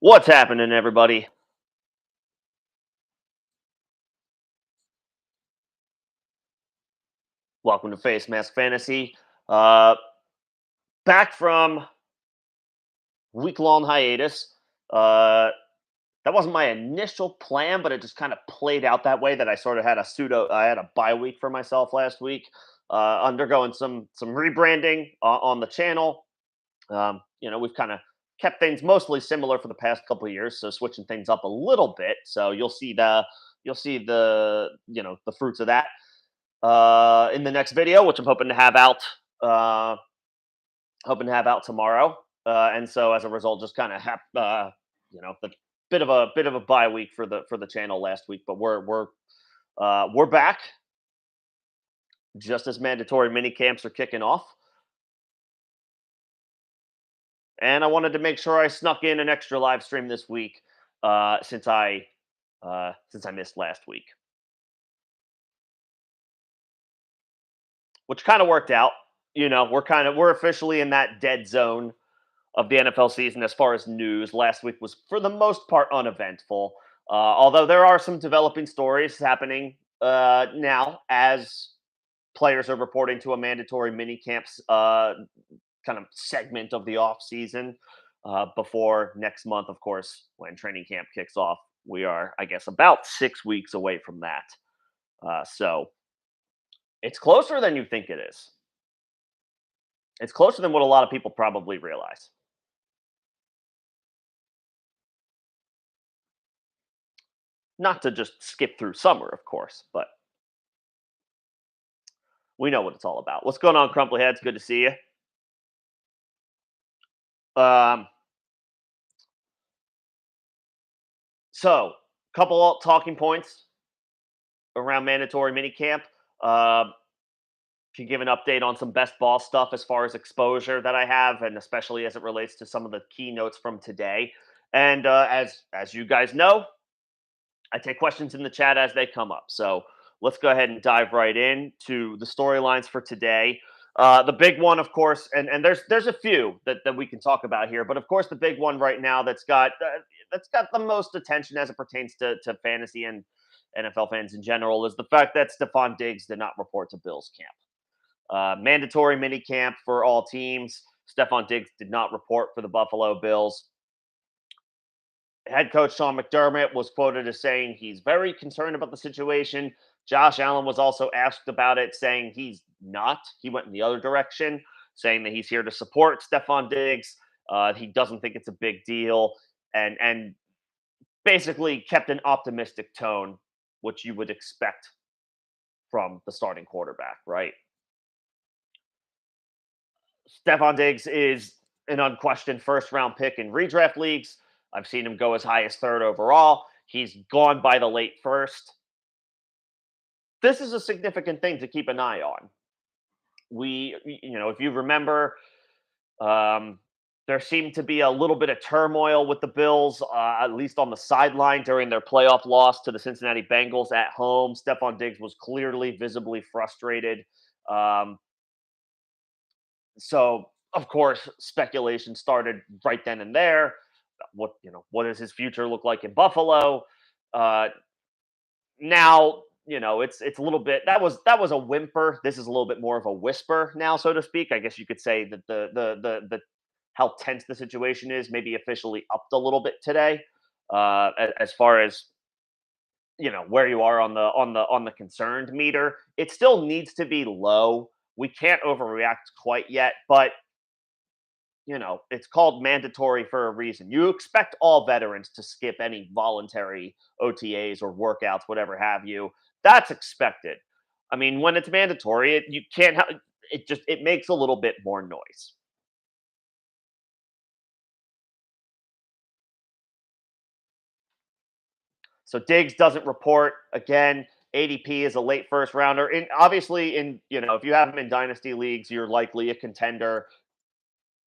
What's happening, everybody? Welcome to Facemask Fantasy. Uh, Back from week-long hiatus. Uh, that wasn't my initial plan, but it just kind of played out that way. That I sort of had I had a bye week for myself last week, undergoing some rebranding on the channel. We've kind of kept things mostly similar for the past couple of years, so switching things up a little bit. So you'll see the fruits of that in the next video, which I'm uh, hoping to have out tomorrow. And so as a result, just kind of the bit of a bye week for the channel last week, but we're back just as mandatory mini camps are kicking off. And I wanted to make sure I snuck in an extra live stream this week, since I missed last week, which kind of worked out. We're officially in that dead zone of the NFL season as far as news. Last week was, for the most part, uneventful. Although there are some developing stories happening now as players are reporting to a mandatory mini camps kind of segment of the off season before next month, of course, when training camp kicks off. We are, I guess, about 6 weeks away from that. So it's closer than you think it is. It's closer than what a lot of people probably realize. Not to just skip through summer, of course, but we know what it's all about. What's going on, Crumply Heads? Good to see you. Um, so, couple talking points around mandatory minicamp. Uh, can give an update on some best ball stuff as far as exposure that I have, and especially as it relates to some of the keynotes from today. And as you guys know, I take questions in the chat as they come up. So let's go ahead and dive right in to the storylines for today. The big one, of course, and there's a few that we can talk about here, but of course the big one right now that's got the most attention as it pertains to fantasy and NFL fans in general is the fact that Stephon Diggs did not report to Bills camp. Mandatory mini camp for all teams. Stephon Diggs did not report for the Buffalo Bills. Head coach Sean McDermott was quoted as saying he's very concerned about the situation. Josh Allen was also asked about it, saying he's not. He went in the other direction, saying that he's here to support Stephon Diggs. He doesn't think it's a big deal, and basically kept an optimistic tone, which you would expect from the starting quarterback, right? Stephon Diggs is an unquestioned first round pick in redraft leagues. I've seen him go as high as third overall. He's gone by the late first. This is a significant thing to keep an eye on. If you remember, um, there seemed to be a little bit of turmoil with the Bills, at least on the sideline during their playoff loss to the Cincinnati Bengals at home. Stephon Diggs was clearly visibly frustrated. Um, so, of course, speculation started right then and there. What does his future look like in Buffalo? Uh, Now, it's a little bit that was a whimper. This is a little bit more of a whisper now, so to speak. I guess you could say that the how tense the situation is maybe officially upped a little bit today. As far as where you are on the concerned meter, it still needs to be low. We can't overreact quite yet, but it's called mandatory for a reason. You expect all veterans to skip any voluntary OTAs or workouts, whatever have you. That's expected. I mean, when it's mandatory, you can't have it makes a little bit more noise. So Diggs doesn't report again. ADP is a late first rounder, and obviously, if you have him in dynasty leagues, you're likely a contender.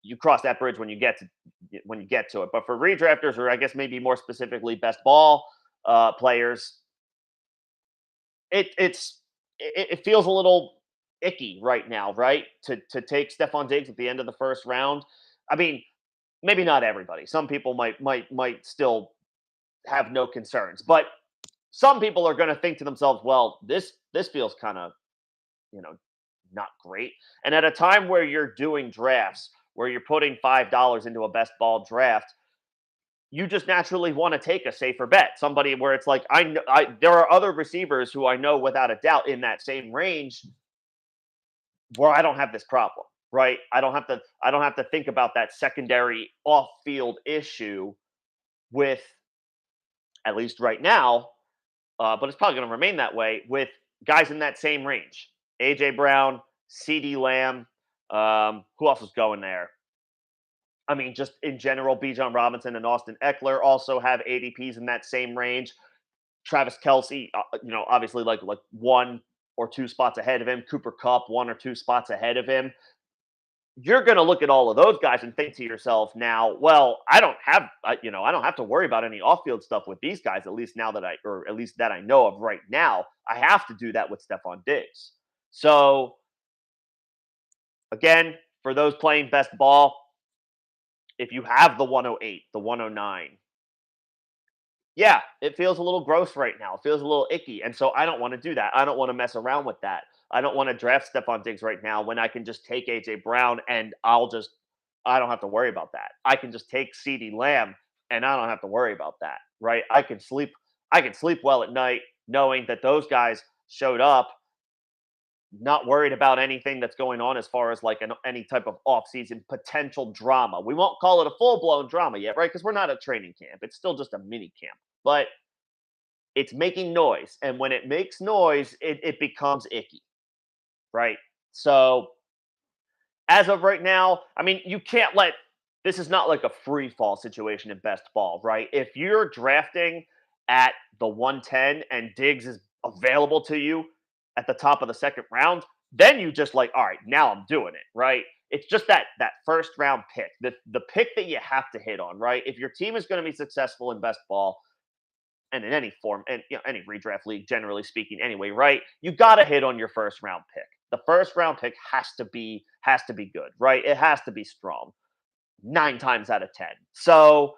You cross that bridge when you get to it. But for redrafters, or I guess maybe more specifically best ball players, it feels a little icky right now, right? To take Stephon Diggs at the end of the first round. I mean, maybe not everybody. Some people might still have no concerns, but some people are going to think to themselves, well, this feels kind of, you know, not great. And at a time where you're doing drafts, where you're putting $5 into a best ball draft, you just naturally want to take a safer bet. Somebody where it's like, there are other receivers who I know without a doubt in that same range where I don't have this problem, right? I don't have to think about that secondary off-field issue with, at least right now, but it's probably going to remain that way with guys in that same range. AJ Brown, CD Lamb, who else is going there? I mean, just in general, Bijan Robinson and Austin Eckler also have ADPs in that same range. Travis Kelsey, obviously like 1 or 2 spots ahead of him. Cooper Cup, 1 or 2 spots ahead of him. You're going to look at all of those guys and think to yourself now, well, I don't have to worry about any off-field stuff with these guys. At least now that or at least that I know of right now, I have to do that with Stephon Diggs. So again, for those playing best ball, if you have the 108, the 109, yeah, it feels a little gross right now. It feels a little icky. And so I don't want to do that. I don't want to mess around with that. I don't want to draft Stephon Diggs right now when I can just take AJ Brown and I don't have to worry about that. I can just take CD Lamb and I don't have to worry about that. Right. I can sleep well at night knowing that those guys showed up, not worried about anything that's going on as far as like any type of off-season potential drama. We won't call it a full-blown drama yet, right? Because we're not at training camp. It's still just a mini camp. But it's making noise. And when it makes noise, it becomes icky, right? So as of right now, I mean, you can't let this is not like a free fall situation in best ball, right? If you're drafting at the 110 and Diggs is available to you at the top of the second round, then you just like, all right, now I'm doing it, right? It's just that first round pick, the pick that you have to hit on, right? If your team is going to be successful in best ball, and in any form, and any redraft league, generally speaking, anyway, right? You got to hit on your first round pick. The first round pick has to be good, right? It has to be strong, 9 times out of 10. So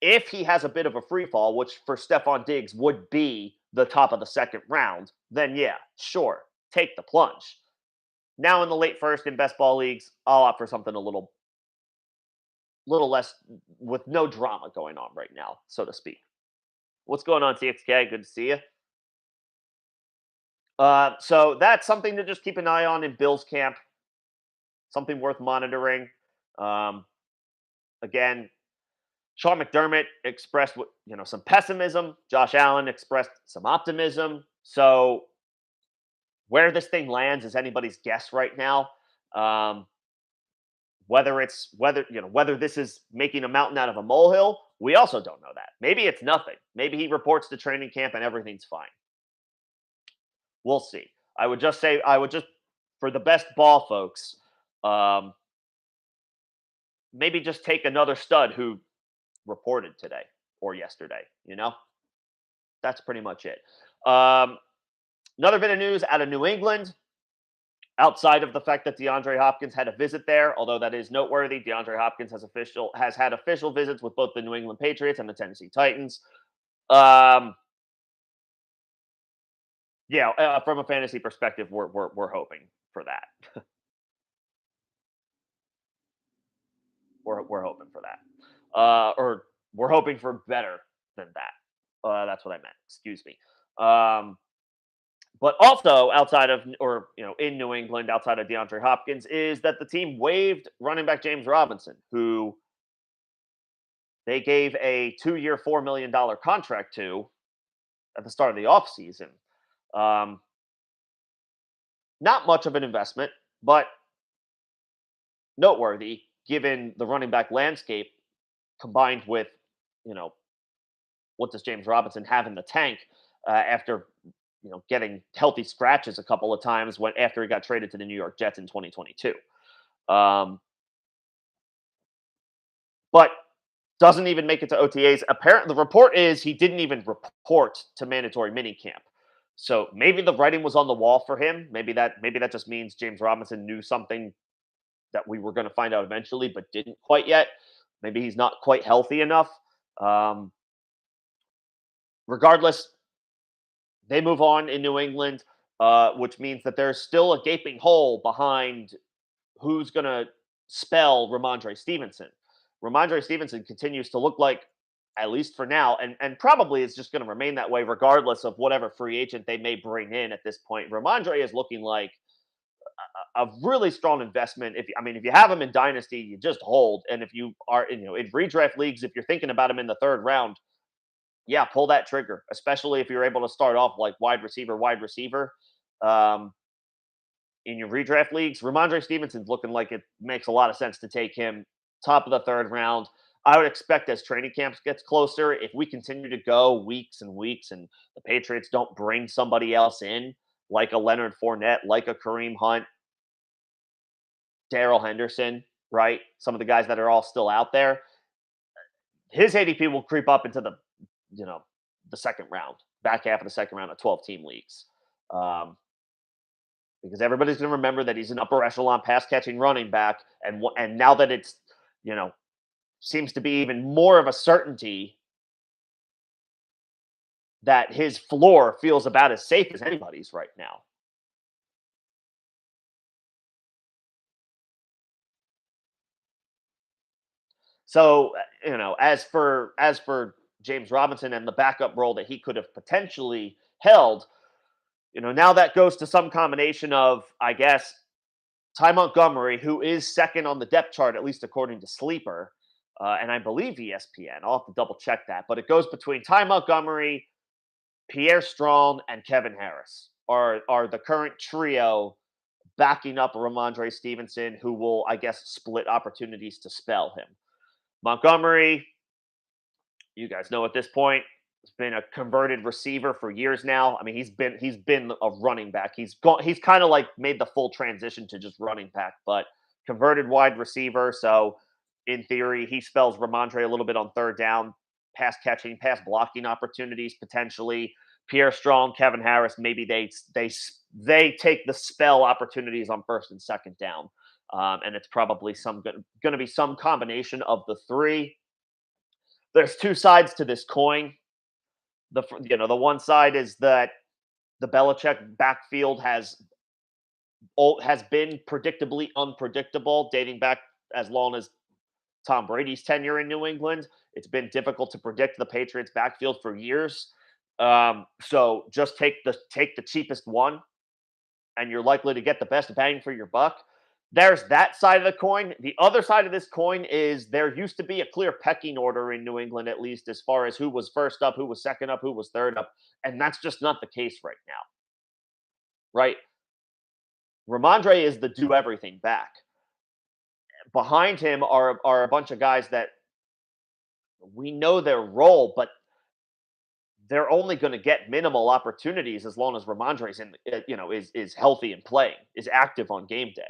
if he has a bit of a free fall, which for Stephon Diggs would be the top of the second round, then yeah, sure, take the plunge. Now in the late first in best ball leagues, I'll opt for something a little less with no drama going on right now, so to speak. What's going on, CXK? Good to see you. So that's something to just keep an eye on in Bills camp. Something worth monitoring. Um, Again, Sean McDermott expressed some pessimism. Josh Allen expressed some optimism. So where this thing lands is anybody's guess right now. Um, whether this is making a mountain out of a molehill, we also don't know that. Maybe it's nothing. Maybe he reports to training camp and everything's fine. We'll see. I would just for the best ball folks, um, maybe just take another stud who reported today or yesterday. That's pretty much it. Um, Another bit of news out of New England, outside of the fact that DeAndre Hopkins had a visit there, although that is noteworthy. DeAndre Hopkins has had official visits with both the New England Patriots and the Tennessee Titans. Um, yeah, from a fantasy perspective, we're hoping for that. We're hoping for that, or we're hoping for better than that. That's what I meant. Excuse me. But also outside of, or in New England, outside of DeAndre Hopkins, is that the team waived running back James Robinson, who they gave a 2-year, $4 million contract to at the start of the offseason. Um, Not much of an investment, but noteworthy given the running back landscape combined with, you know, what does James Robinson have in the tank after getting healthy scratches a couple of times when after he got traded to the New York Jets in 2022. Um, but doesn't even make it to OTAs. Apparently, the report is he didn't even report to mandatory minicamp. So maybe the writing was on the wall for him. Maybe that just means James Robinson knew something that we were going to find out eventually, but didn't quite yet. Maybe he's not quite healthy enough. Um, Regardless, they move on in New England, which means that there's still a gaping hole behind who's going to spell Ramondre Stevenson. Ramondre Stevenson continues to look like, at least for now, and probably is just going to remain that way regardless of whatever free agent they may bring in at this point. Ramondre is looking like a really strong investment. If you have him in dynasty, you just hold, and if you are in redraft leagues, if you're thinking about him in the third round, yeah, pull that trigger, especially if you're able to start off like wide receiver. Um, in your redraft leagues, Ramondre Stevenson's looking like it makes a lot of sense to take him top of the third round. I would expect as training camps gets closer, if we continue to go weeks and weeks and the Patriots don't bring somebody else in, like a Leonard Fournette, like a Kareem Hunt, Darrell Henderson, right? Some of the guys that are all still out there, his ADP will creep up into you know, the second round, back half of the second round of 12-team leagues. Um, because everybody's going to remember that he's an upper echelon pass catching running back, and now that it's you know seems to be even more of a certainty that his floor feels about as safe as anybody's right now. So as for James Robinson and the backup role that he could have potentially held, now that goes to some combination of, I guess, Ty Montgomery, who is second on the depth chart, at least according to Sleeper, and I believe ESPN. I'll have to double check that, but it goes between Ty Montgomery, Pierre Strong, and Kevin Harris are the current trio backing up Ramondre Stevenson, who will, I guess, split opportunities to spell him. Montgomery, you guys know at this point, has been a converted receiver for years now. I mean, he's been a running back. He's kind of like made the full transition to just running back, but converted wide receiver. So in theory, he spells Ramondre a little bit on third down, pass catching, pass blocking opportunities potentially. Pierre Strong, Kevin Harris, maybe they take the spell opportunities on first and second down, and it's probably going to be some combination of the three. There's two sides to this coin. The one side is that the Belichick backfield has been predictably unpredictable, dating back as long as Tom Brady's tenure in New England. It's been difficult to predict the Patriots backfield for years. So just take the cheapest one, and you're likely to get the best bang for your buck. There's that side of the coin. The other side of this coin is there used to be a clear pecking order in New England, at least as far as who was first up, who was second up, who was third up. And that's just not the case right now, right? Ramondre is the do everything back. Behind him are a bunch of guys that we know their role, but they're only going to get minimal opportunities as long as Ramondre's is healthy and playing, is active on game day.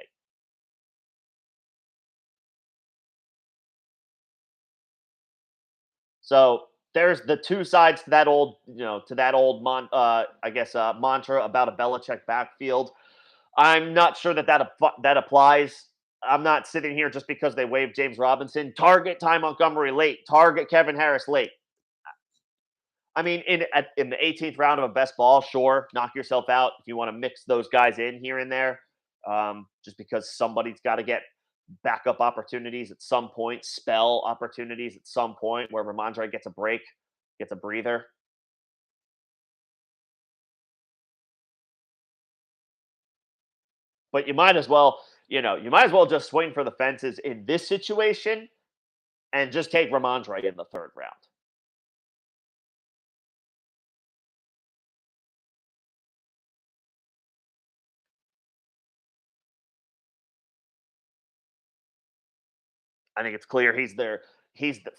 So there's the two sides to that old mantra about a Belichick backfield. I'm not sure that applies. I'm not sitting here just because they waived James Robinson. Target Ty Montgomery late. Target Kevin Harris late. I mean, in the 18th round of a best ball, sure, knock yourself out if you want to mix those guys in here and there. Just because somebody's got to get backup opportunities at some point, spell opportunities at some point where Ramondre gets a break, gets a breather. But you might as well just swing for the fences in this situation and just take Ramondre in the third round. I think it's clear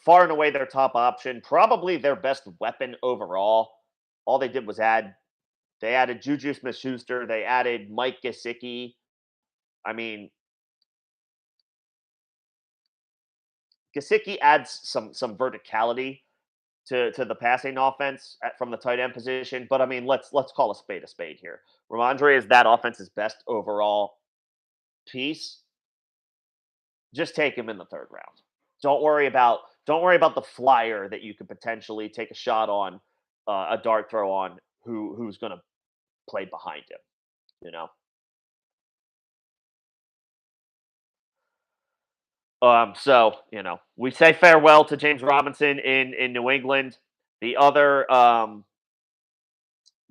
far and away their top option, probably their best weapon overall. All they did was they added Juju Smith-Schuster, they added Mike Gesicki. I mean, Gesicki adds some verticality to the passing offense from the tight end position, but I mean, let's call a spade here. Ramondre is that offense's best overall piece. just take him in the third round. Don't worry about the flyer that you could potentially take a shot on, a dart throw on who's going to play behind him. You know. So we say farewell to James Robinson in New England. The other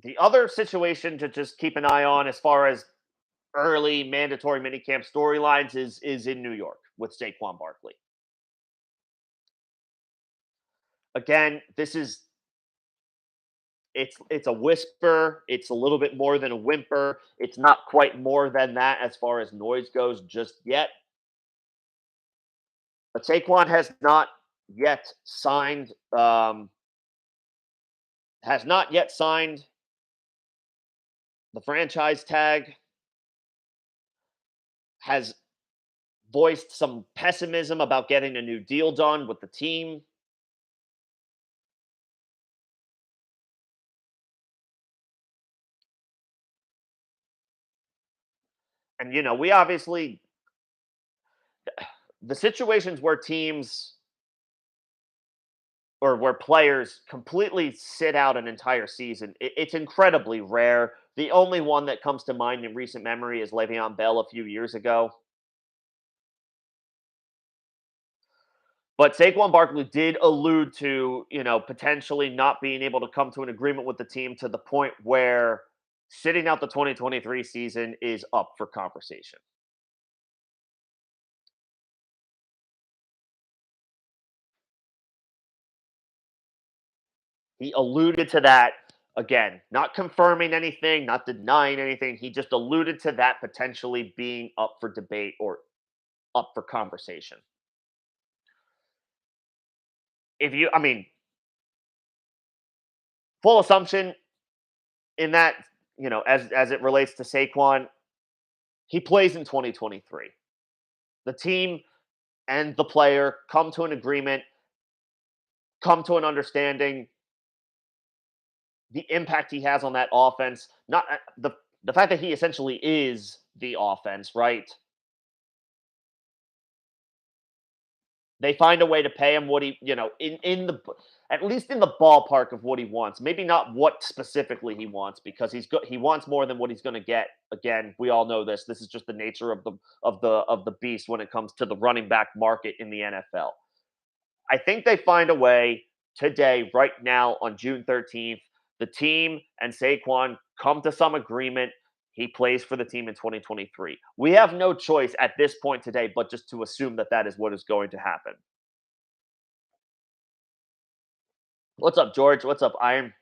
the other situation to just keep an eye on as far as early mandatory minicamp storylines is in New York with Saquon Barkley. Again, this is it's a whisper. It's a little bit more than a whimper. It's not quite more than that as far as noise goes just yet. But Saquon yet signed has not yet signed the franchise tag. Has voiced some pessimism about getting a new deal done with the team. And we obviously the situations where teams or where players completely sit out an entire season, it's incredibly rare. The only one that comes to mind in recent memory is Le'Veon Bell a few years ago. But Saquon Barkley did allude to, potentially not being able to come to an agreement with the team to the point where sitting out the 2023 season is up for conversation. He alluded to that again, not confirming anything, not denying anything. He just alluded to that potentially being up for debate or up for conversation. I mean, full assumption in that, as it relates to Saquon, he plays in 2023. The team and the player come to an agreement, come to an understanding. The impact he has on that offense, not the fact that he essentially is the offense, right? They find a way to pay him what he, in the at least in the ballpark of what he wants. Maybe not what specifically he wants because he wants more than what he's going to get. Again, we all know this. This is just the nature of the beast when it comes to the running back market in the NFL. I think they find a way today, right now on June 13th. The team and Saquon come to some agreement. He plays for the team in 2023. We have no choice at this point today but just to assume that that is what is going to happen. What's up, George? What's up, Iron?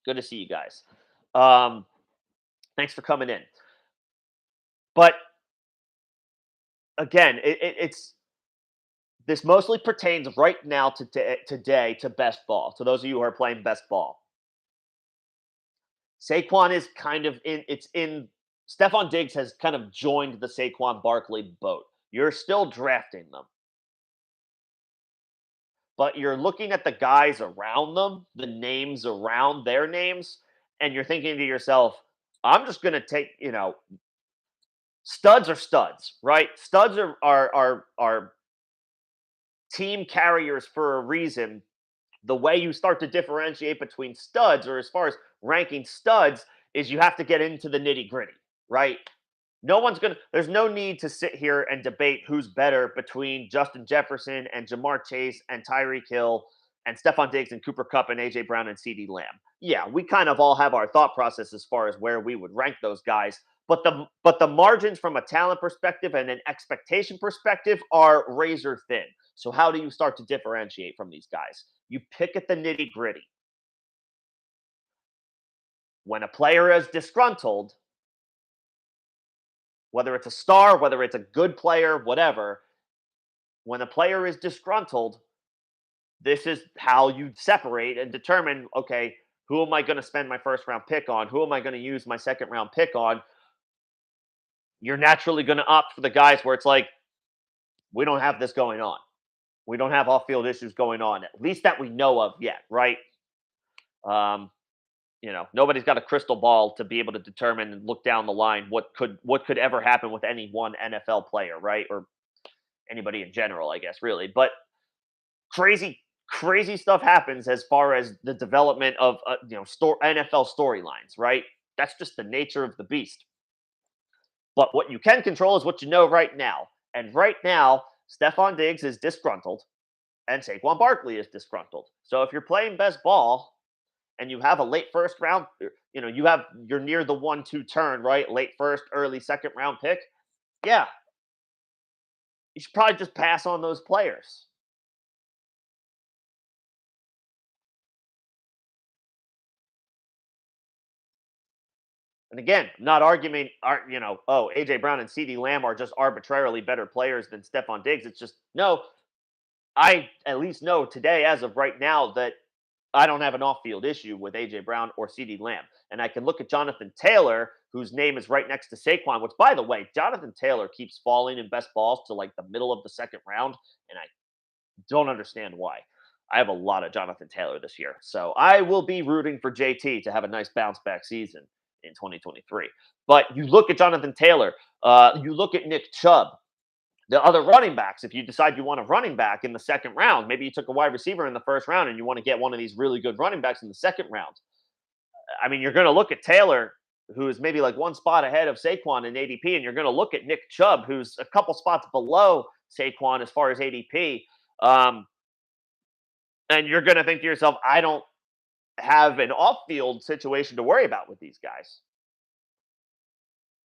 Good to see you guys. Um, Thanks for coming in. But again, it's this mostly pertains right now to today to best ball. To those of you who are playing best ball, Saquon is kind of in. It's in. Stephon Diggs has kind of joined the Saquon Barkley boat. You're still drafting them, but you're looking at the guys around them, the names around their names, and you're thinking to yourself, "I'm just going to take studs are studs, right? Studs are team carriers for a reason. The way you start to differentiate between studs, or as far as ranking studs, is you have to get into the nitty gritty, right? There's no need to sit here and debate who's better between Justin Jefferson and Jamar Chase and Tyreek Hill and Stephon Diggs and Cooper Cup and AJ Brown and CD Lamb. Yeah, we kind of all have our thought process as far as where we would rank those guys, but the margins from a talent perspective and an expectation perspective are razor thin. So how do you start to differentiate from these guys? You pick at the nitty gritty. When a player is disgruntled, whether it's a star, whether it's a good player, whatever, when a player is disgruntled, this is how you separate and determine, okay, who am I going to spend my first round pick on? Who am I going to use my second round pick on? You're naturally going to opt for the guys where it's like, we don't have this going on. We don't have off field issues going on, at least that we know of yet, right? Um, nobody's got a crystal ball to be able to determine and look down the line what could ever happen with any one NFL player, right? Or anybody in general, I guess, really. But crazy, crazy stuff happens as far as the development of NFL storylines, right? That's just the nature of the beast. But what you can control is what you know right now. And right now, Stephon Diggs is disgruntled and Saquon Barkley is disgruntled. So if you're playing best ball and you have a late first round, you're near the 1-2 turn, right? Late first, early second round pick. Yeah, you should probably just pass on those players. And again, I'm not arguing, oh, AJ Brown and CD Lamb are just arbitrarily better players than Stephon Diggs. It's just no, I at least know today, as of right now, that I don't have an off-field issue with AJ Brown or CD Lamb. And I can look at Jonathan Taylor, whose name is right next to Saquon, which, by the way, Jonathan Taylor keeps falling in best balls to like the middle of the second round. And I don't understand why. I have a lot of Jonathan Taylor this year. So I will be rooting for JT to have a nice bounce back season in 2023. But you look at Jonathan Taylor, you look at Nick Chubb, the other running backs. If you decide you want a running back in the second round, maybe you took a wide receiver in the first round and you want to get one of these really good running backs in the second round. I mean, you're going to look at Taylor, who is maybe like one spot ahead of Saquon in ADP, and you're going to look at Nick Chubb, who's a couple spots below Saquon as far as ADP. Um, and you're going to think to yourself, I don't have an off field situation to worry about with these guys.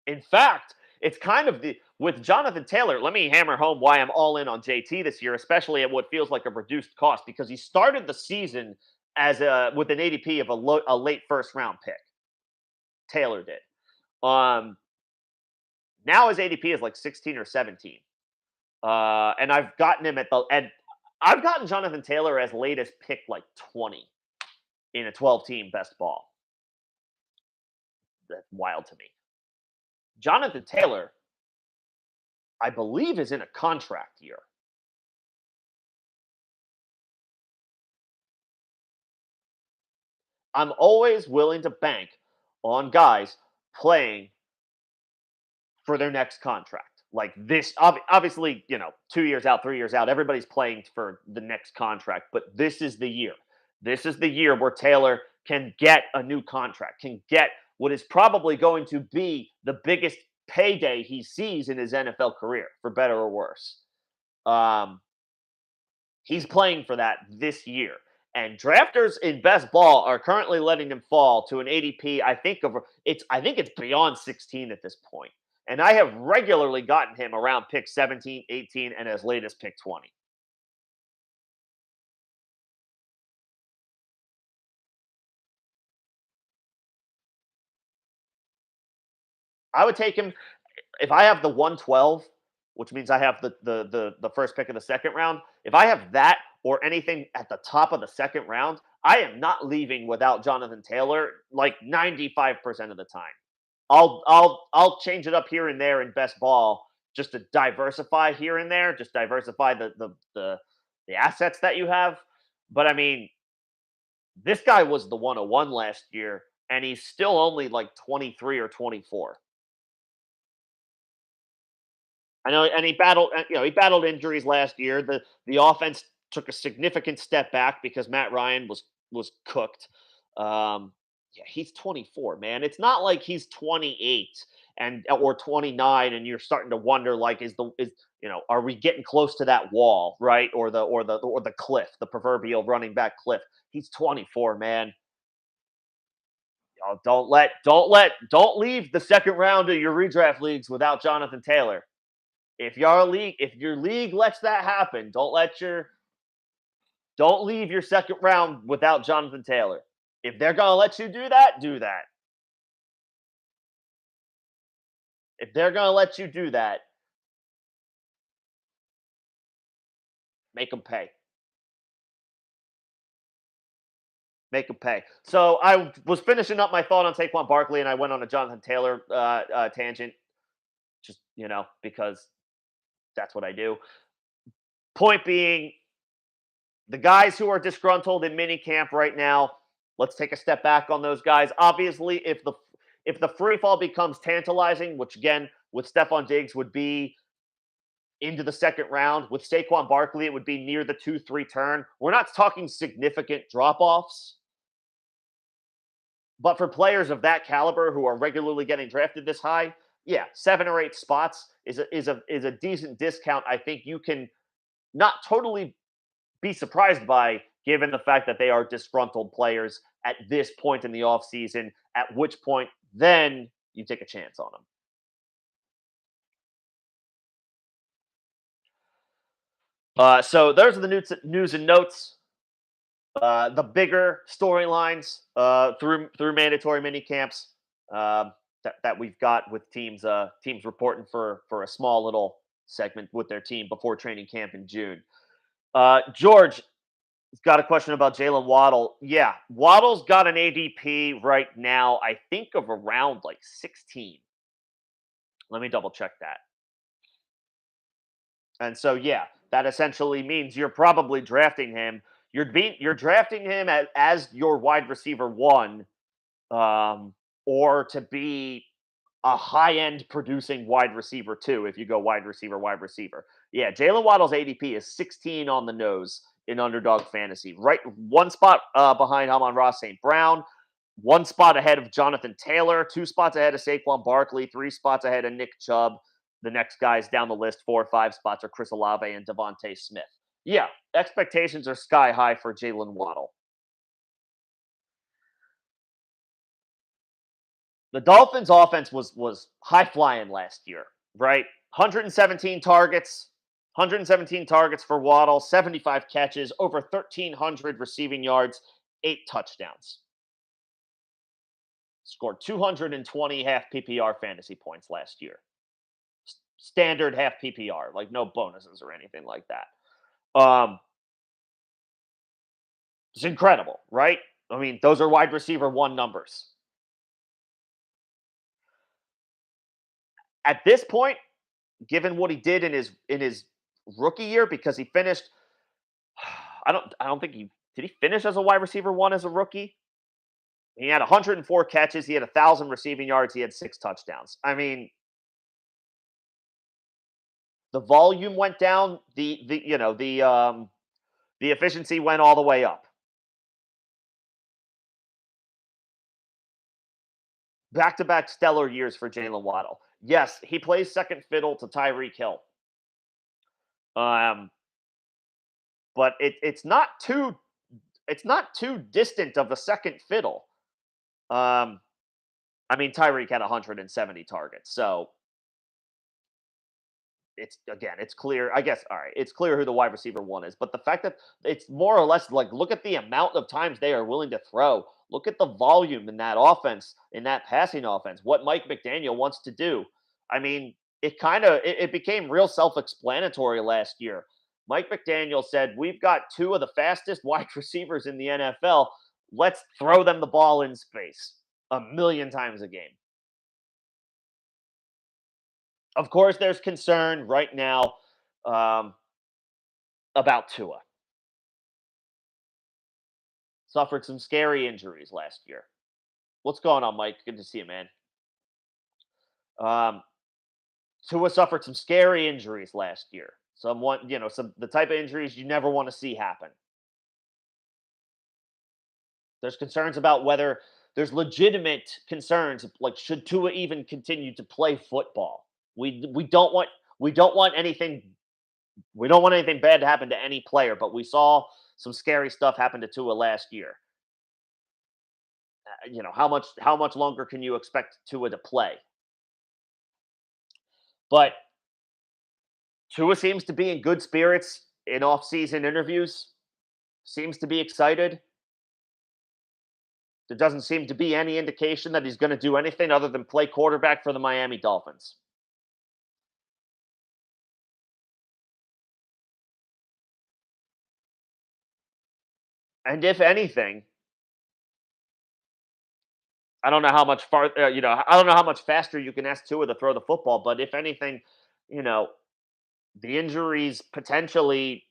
In fact, it's kind of the with Jonathan Taylor. Let me hammer home why I'm all in on JT this year, especially at what feels like a reduced cost, because he started the season as a with an ADP of a late first round pick. Taylor did. Um, Now his ADP is like 16 or 17, and I've gotten him at the and I've gotten Jonathan Taylor as late as pick like 20 in a 12 team best ball. That's wild to me. Jonathan Taylor, I believe, is in a contract year. I'm always willing to bank on guys playing for their next contract. Like this, obviously, 2 years out, 3 years out, everybody's playing for the next contract, but this is the year. This is the year where Taylor can get a new contract, can get what is probably going to be the biggest payday he sees in his NFL career, for better or worse. Um, He's playing for that this year. And drafters in best ball are currently letting him fall to an ADP. I think it's beyond 16 at this point. And I have regularly gotten him around pick 17, 18, and as late as pick 20. I would take him if I have the 112, which means I have the first pick of the second round. If I have that or anything at the top of the second round, I am not leaving without Jonathan Taylor like 95% of the time. I'll change it up here and there in best ball just to diversify here and there, just diversify the assets that you have. But I mean, this guy was the 101 last year, and he's still only like 23 or 24. I know, and he battled injuries last year. The offense took a significant step back because Matt Ryan was cooked. Yeah, he's 24, man. It's not like he's 28 and or 29, and you're starting to wonder like, are we getting close to that wall, right, or the cliff, the proverbial running back cliff? He's 24, man. Don't leave the second round of your redraft leagues without Jonathan Taylor. If your league lets that happen, don't leave your second round without Jonathan Taylor. If they're gonna let you do that, do that. If they're gonna let you do that, make them pay. Make them pay. So I was finishing up my thought on Saquon Barkley, and I went on a Jonathan Taylor tangent, just because that's what I do. Point being, the guys who are disgruntled in minicamp right now, let's take a step back on those guys. Obviously, if the free fall becomes tantalizing, which again with Stephon Diggs would be into the second round. With Saquon Barkley, it would be near the 2-3 turn. We're not talking significant drop offs, but for players of that caliber who are regularly getting drafted this high, yeah, 7 or 8 spots is a decent discount. I think you can not totally be surprised by, given the fact that they are disgruntled players at this point in the offseason, at which point then you take a chance on them. So those are the news and notes. The bigger storylines through mandatory mini camps that we've got with teams reporting for a small little segment with their team before training camp in June. George got a question about Jalen Waddle. Yeah, Waddle's got an ADP right now, I think of around like 16. Let me double check that. And so yeah, that essentially means you're probably drafting him. You're drafting him as your wide receiver one, um, or to be a high end producing wide receiver two. If you go wide receiver, yeah, Jalen Waddle's ADP is 16 on the nose in underdog fantasy, right one spot behind Amon-Ra St. Brown, one spot ahead of Jonathan Taylor, 2 spots ahead of Saquon Barkley, 3 spots ahead of Nick Chubb. The next guys down the list, 4 or 5 spots, are Chris Olave and Devontae Smith. Yeah, expectations are sky high for Jalen Waddle. The Dolphins' offense was high flying last year, right? 117 targets, 117 targets for Waddle, 75 catches, over 1,300 receiving yards, 8 touchdowns. Scored 220 half PPR fantasy points last year. Standard half PPR, like no bonuses or anything like that. It's incredible, right? I mean, those are wide receiver one numbers. At this point, given what he did in his rookie year, because he finished, I don't think he did he finish as a wide receiver one as a rookie. He had 104 catches, he had 1,000 receiving yards, he had 6 touchdowns. I mean, the volume went down, the efficiency went all the way up. Back to back stellar years for Jalen Waddle. Yes, he plays second fiddle to Tyreek Hill. Um, but it's not too distant of a second fiddle. Um, I mean, Tyreek had 170 targets, so it's clear. I guess all right, it's clear who the wide receiver one is. But the fact that it's more or less like, look at the amount of times they are willing to throw. Look at the volume in that offense, in that passing offense. What Mike McDaniel wants to do. I mean, it became real self-explanatory last year. Mike McDaniel said, "We've got two of the fastest wide receivers in the NFL. Let's throw them the ball in space a million times a game." Of course, there's concern right now um, about Tua. Suffered some scary injuries last year. What's going on, Mike? Good to see you, man. Um, Tua suffered some scary injuries last year. Some the type of injuries you never want to see happen. There's concerns about whether there's legitimate concerns like, should Tua even continue to play football? We don't want we don't want anything we don't want anything bad to happen to any player, but we saw some scary stuff happen to Tua last year. How much longer can you expect Tua to play? But Tua seems to be in good spirits in off-season interviews. Seems to be excited. There doesn't seem to be any indication that he's going to do anything other than play quarterback for the Miami Dolphins. And if anything, I don't know how much far, I don't know how much faster you can ask Tua to throw the football, but if anything, you know, the injuries potentially,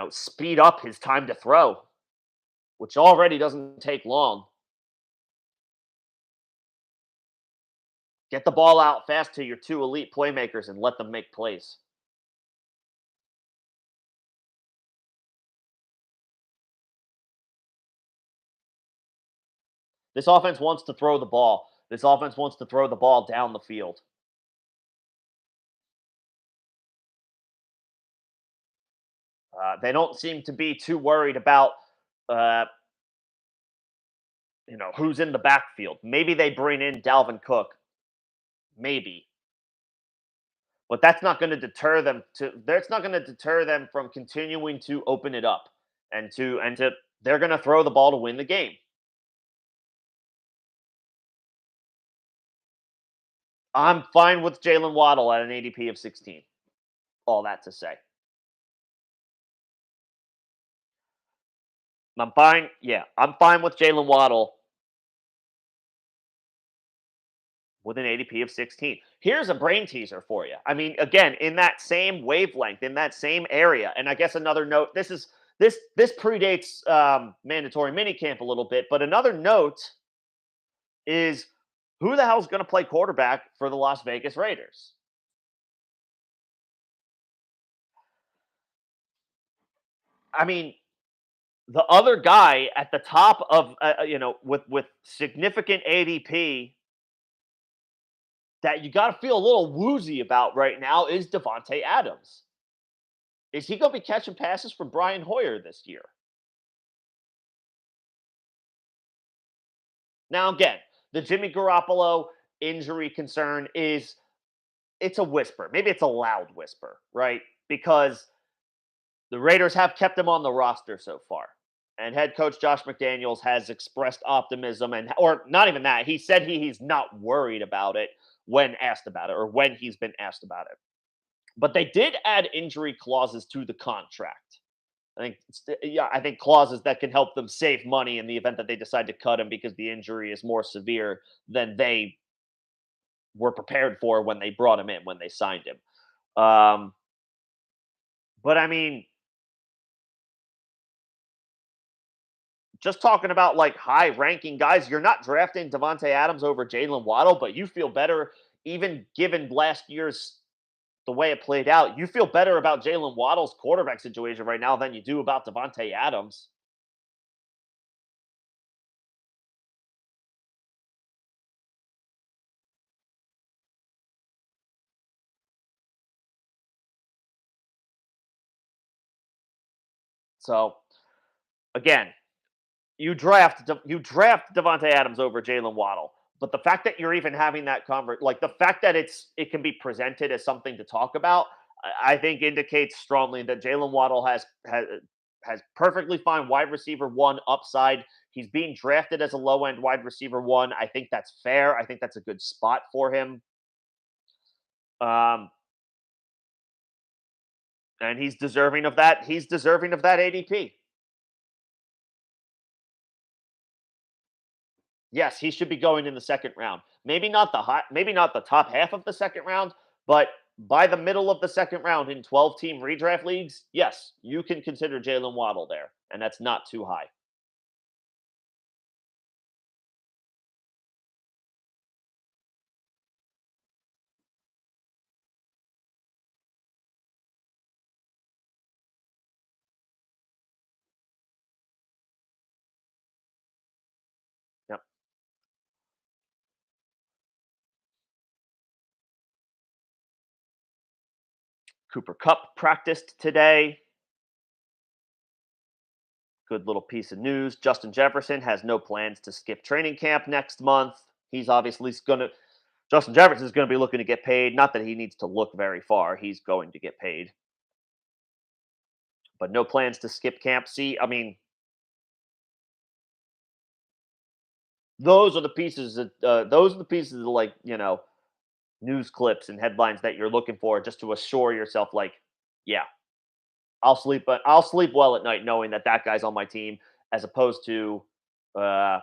speed up his time to throw, which already doesn't take long. Get the ball out fast to your two elite playmakers and let them make plays. This offense wants to throw the ball. This offense wants to throw the ball down the field. They don't seem to be too worried about, uh, who's in the backfield. Maybe they bring in Dalvin Cook, maybe, but that's not going to deter them. That's not going to deter them from continuing to open it up and to. They're going to throw the ball to win the game. I'm fine with Jalen Waddle at an ADP of 16. All that to say, I'm fine. Yeah, I'm fine with Jalen Waddle with an ADP of 16. Here's a brain teaser for you. I mean, again, in that same wavelength, in that same area, and I guess another note. This predates mandatory minicamp a little bit, but another note is who the hell's going to play quarterback for the Las Vegas Raiders? I mean, the other guy at the top of with significant ADP that you got to feel a little woozy about right now is Devonte Adams. Is he going to be catching passes from Brian Hoyer this year? Now, again, the Jimmy Garoppolo injury concern is it's a whisper. Maybe it's a loud whisper, right? Because the Raiders have kept him on the roster so far. And head coach Josh McDaniels has expressed optimism or not even that. He said he's not worried about it when asked about it or when he's been asked about it. But they did add injury clauses to the contract. I think clauses that can help them save money in the event that they decide to cut him because the injury is more severe than they were prepared for when they brought him in when they signed him. But I mean, just talking about like high ranking guys, you're not drafting Devonte Adams over Jalen Waddle, but you feel better even given last year's the way it played out. You feel better about Jalen Waddle's quarterback situation right now than you do about Devonte Adams. So again, you draft Devonte Adams over Jalen Waddle. But the fact that you're even having that like the fact that it can be presented as something to talk about, I think indicates strongly that Jalen Waddle has perfectly fine wide receiver one upside. He's being drafted as a low end wide receiver one. I think that's fair. I think that's a good spot for him. Um, and he's deserving of that. He's deserving of that ADP. Yes, he should be going in the second round. Maybe not the top half of the second round, but by the middle of the second round in 12-team redraft leagues, yes, you can consider Jalen Waddle there, and that's not too high. Yep. Cooper Cup practiced today. Good little piece of news. Justin Jefferson has no plans to skip training camp next month. He's obviously going to Justin Jefferson is going to be looking to get paid. Not that he needs to look very far. He's going to get paid. But no plans to skip camp. See, I mean, those are the pieces of like, news clips and headlines that you're looking for just to assure yourself like, yeah, I'll sleep well at night knowing that that guy's on my team as opposed to uh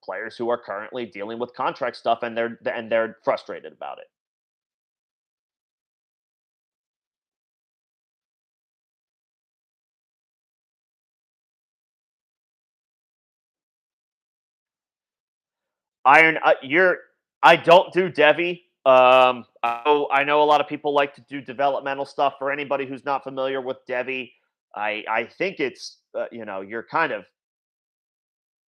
players who are currently dealing with contract stuff and they're frustrated about it. Iron you're I don't do Devi. I know a lot of people like to do developmental stuff. For anybody who's not familiar with Devi, I think it's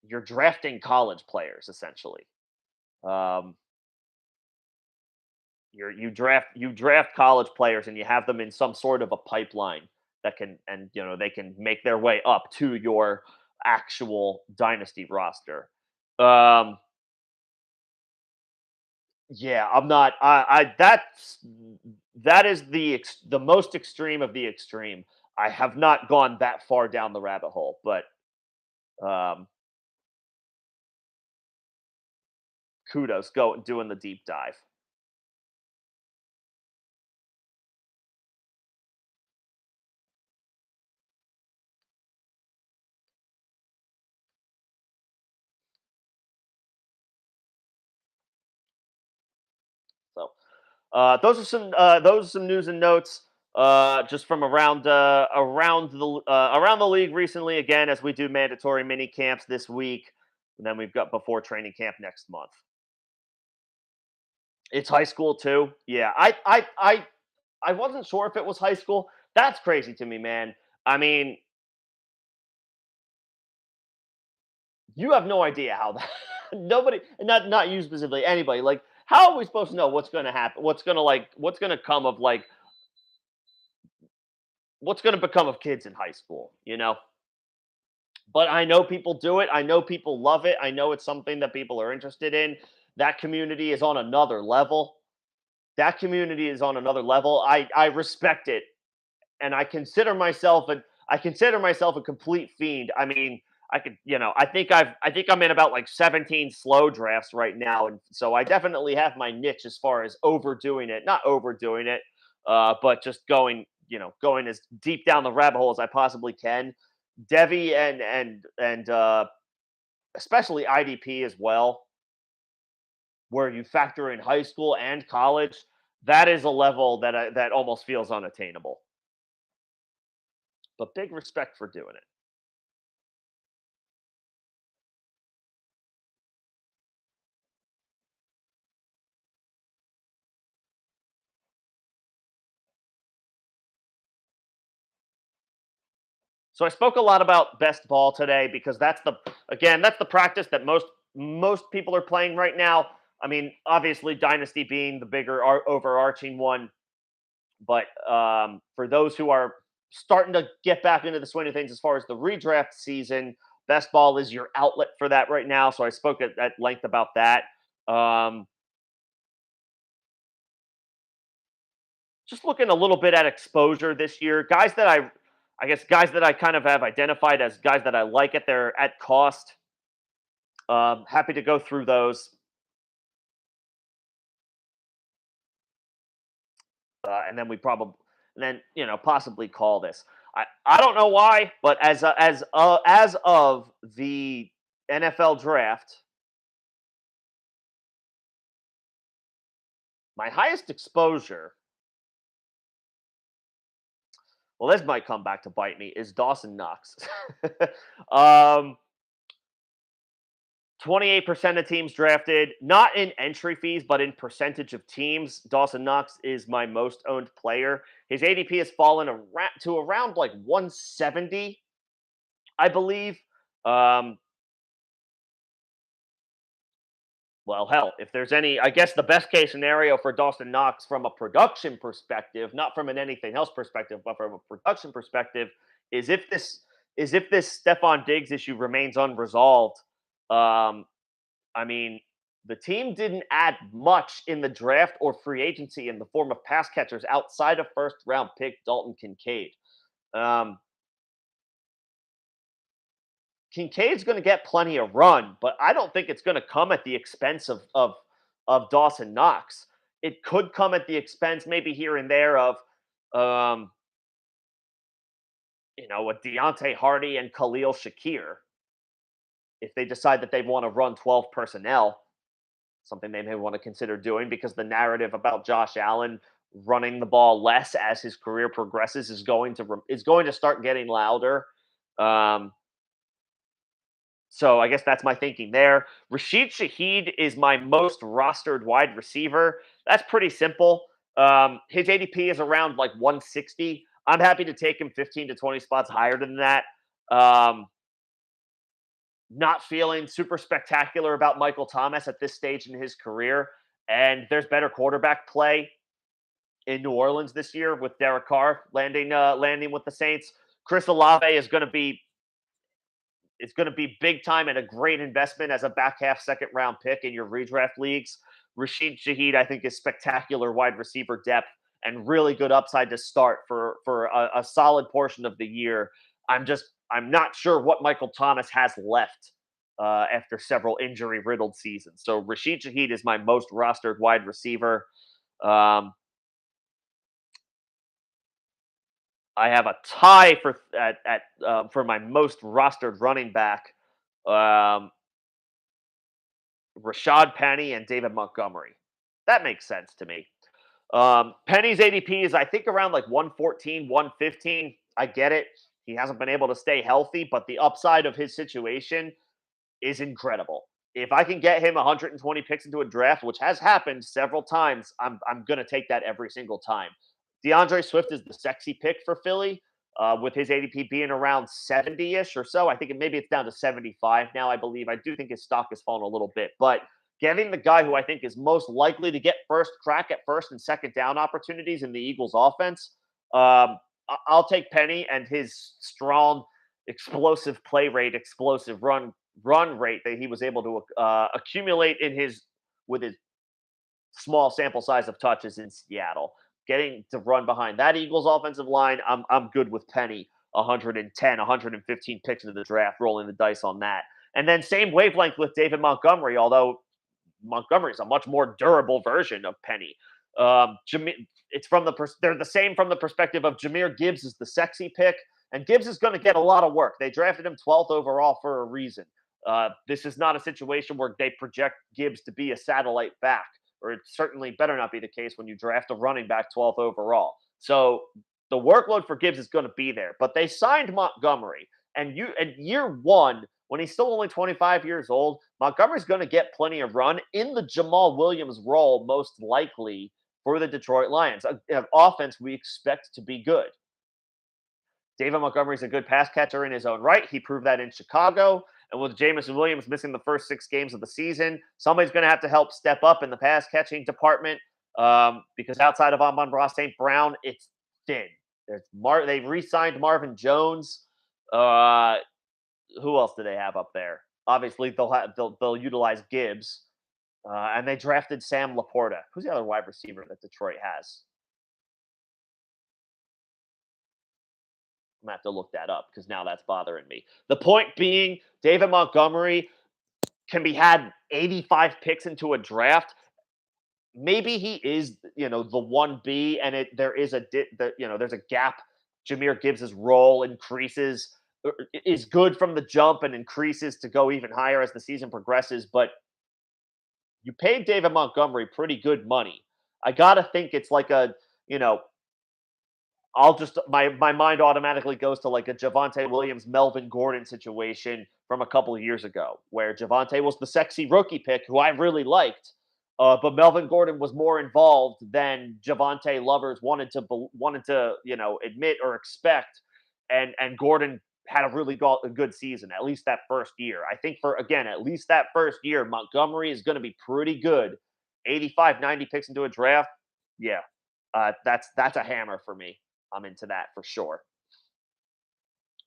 you're drafting college players essentially. Um, you draft college players and you have them in some sort of a pipeline that can and they can make their way up to your actual dynasty roster. Um, yeah, I'm not. That is the most extreme of the extreme. I have not gone that far down the rabbit hole, but um, kudos go doing the deep dive. So those are some news and notes just from around the league recently. Again, as we do mandatory mini camps this week, and then we've got before training camp next month. It's high school too. Yeah, I wasn't sure if it was high school. That's crazy to me, man. I mean, you have no idea how that nobody, not you specifically, anybody. Like, how are we supposed to know what's going to happen? What's going to come of what's going to become of kids in high school? But I know people do it. I know people love it. I know it's something that people are interested in. That community is on another level. That community is on another level. I respect it, and I consider myself a complete fiend. I mean, I think I'm in about like 17 slow drafts right now, and so I definitely have my niche as far as overdoing it. Not overdoing it, but just going as deep down the rabbit hole as I possibly can. Devi and especially IDP as well, where you factor in high school and college. That is a level that almost feels unattainable. But big respect for doing it. So I spoke a lot about best ball today because that's the practice that most people are playing right now. I mean, obviously Dynasty being the bigger overarching one, but for those who are starting to get back into the swing of things as far as the redraft season, best ball is your outlet for that right now. So I spoke at length about that. Um, just looking a little bit at exposure this year, guys that I kind of have identified as guys that I like at their at cost. Happy to go through those, and then possibly call this. I don't know why, but as of the NFL draft, my highest exposure. Well, this might come back to bite me. Is Dawson Knox? um, 28% of teams drafted, not in entry fees, but in percentage of teams. Dawson Knox is my most owned player. His ADP has fallen to around like 170, I believe. Um, well, hell, if there's any, I guess the best case scenario for Dawson Knox from a production perspective, not from an anything else perspective, but from a production perspective, is if this is if this Stephon Diggs issue remains unresolved. Um, I mean, the team didn't add much in the draft or free agency in the form of pass catchers outside of first round pick Dalton Kincaid. Um, Kincaid's going to get plenty of run, but I don't think it's going to come at the expense of Dawson Knox. It could come at the expense, maybe here and there, of um, with Deontay Hardy and Khalil Shakir if they decide that they want to run 12 personnel. Something they may want to consider doing because the narrative about Josh Allen running the ball less as his career progresses is going to start getting louder. Um, So I guess that's my thinking there. Rashid Shaheed is my most rostered wide receiver. That's pretty simple. His ADP is around like 160. I'm happy to take him 15 to 20 spots higher than that. Um, Not feeling super spectacular about Michael Thomas at this stage in his career. And there's better quarterback play in New Orleans this year with Derek Carr landing with the Saints. Chris Olave is going to be big time and a great investment as a back half second round pick in your redraft leagues. Rashid Shaheed, I think, is spectacular wide receiver depth and really good upside to start for a solid portion of the year. I'm not sure what Michael Thomas has left after several injury riddled seasons. So Rashid Shaheed is my most rostered wide receiver. Um, I have a tie for my most rostered running back. Um, Rashad Penny and David Montgomery. That makes sense to me. Penny's ADP is, I think, around like 114, 115. I get it. He hasn't been able to stay healthy, but the upside of his situation is incredible. If I can get him 120 picks into a draft, which has happened several times, I'm gonna take that every single time. DeAndre Swift is the sexy pick for Philly, with his ADP being around 70-ish or so. I think maybe it's down to 75 now. I believe. I do think his stock has fallen a little bit, but getting the guy who I think is most likely to get first crack at first and second down opportunities in the Eagles' offense, I'll take Penny and his strong, explosive play rate, explosive run rate that he was able to accumulate in his with his small sample size of touches in Seattle. Getting to run behind that Eagles offensive line, I'm good with Penny. 110, 115 picks into the draft, rolling the dice on that. And then same wavelength with David Montgomery, although Montgomery is a much more durable version of Penny. It's they're the same from the perspective of Jameer Gibbs is the sexy pick, and Gibbs is going to get a lot of work. They drafted him 12th overall for a reason. This is not a situation where they project Gibbs to be a satellite back, or it certainly better not be the case when you draft a running back 12th overall. So the workload for Gibbs is going to be there. But they signed Montgomery, and year one, when he's still only 25 years old, Montgomery's going to get plenty of run in the Jamal Williams role, most likely for the Detroit Lions. An offense we expect to be good. David Montgomery's a good pass catcher in his own right. He proved that in Chicago. And with Jameson Williams missing the first 6 games of the season, somebody's going to have to help step up in the pass catching department, because outside of Amon-Ra St. Brown, it's thin. They re-signed Marvin Jones. Uh, who else do they have up there? Obviously, they'll utilize Gibbs, and they drafted Sam Laporta. Who's the other wide receiver that Detroit has? I'm gonna have to look that up because now that's bothering me. The point being, David Montgomery can be had 85 picks into a draft. Maybe he is, the 1B, and there is there's a gap. Jameer Gibbs's role increases, is good from the jump, and increases to go even higher as the season progresses. But you paid David Montgomery pretty good money. I gotta think it's like you know, my mind automatically goes to like a Javonte Williams, Melvin Gordon situation from a couple of years ago, where Javonte was the sexy rookie pick who I really liked, but Melvin Gordon was more involved than Javonte lovers wanted to admit or expect, and Gordon had a really a good season, at least that first year. I think for again at least that first year, Montgomery is going to be pretty good. 85, 90 picks into a draft, yeah, that's a hammer for me. I'm into that for sure.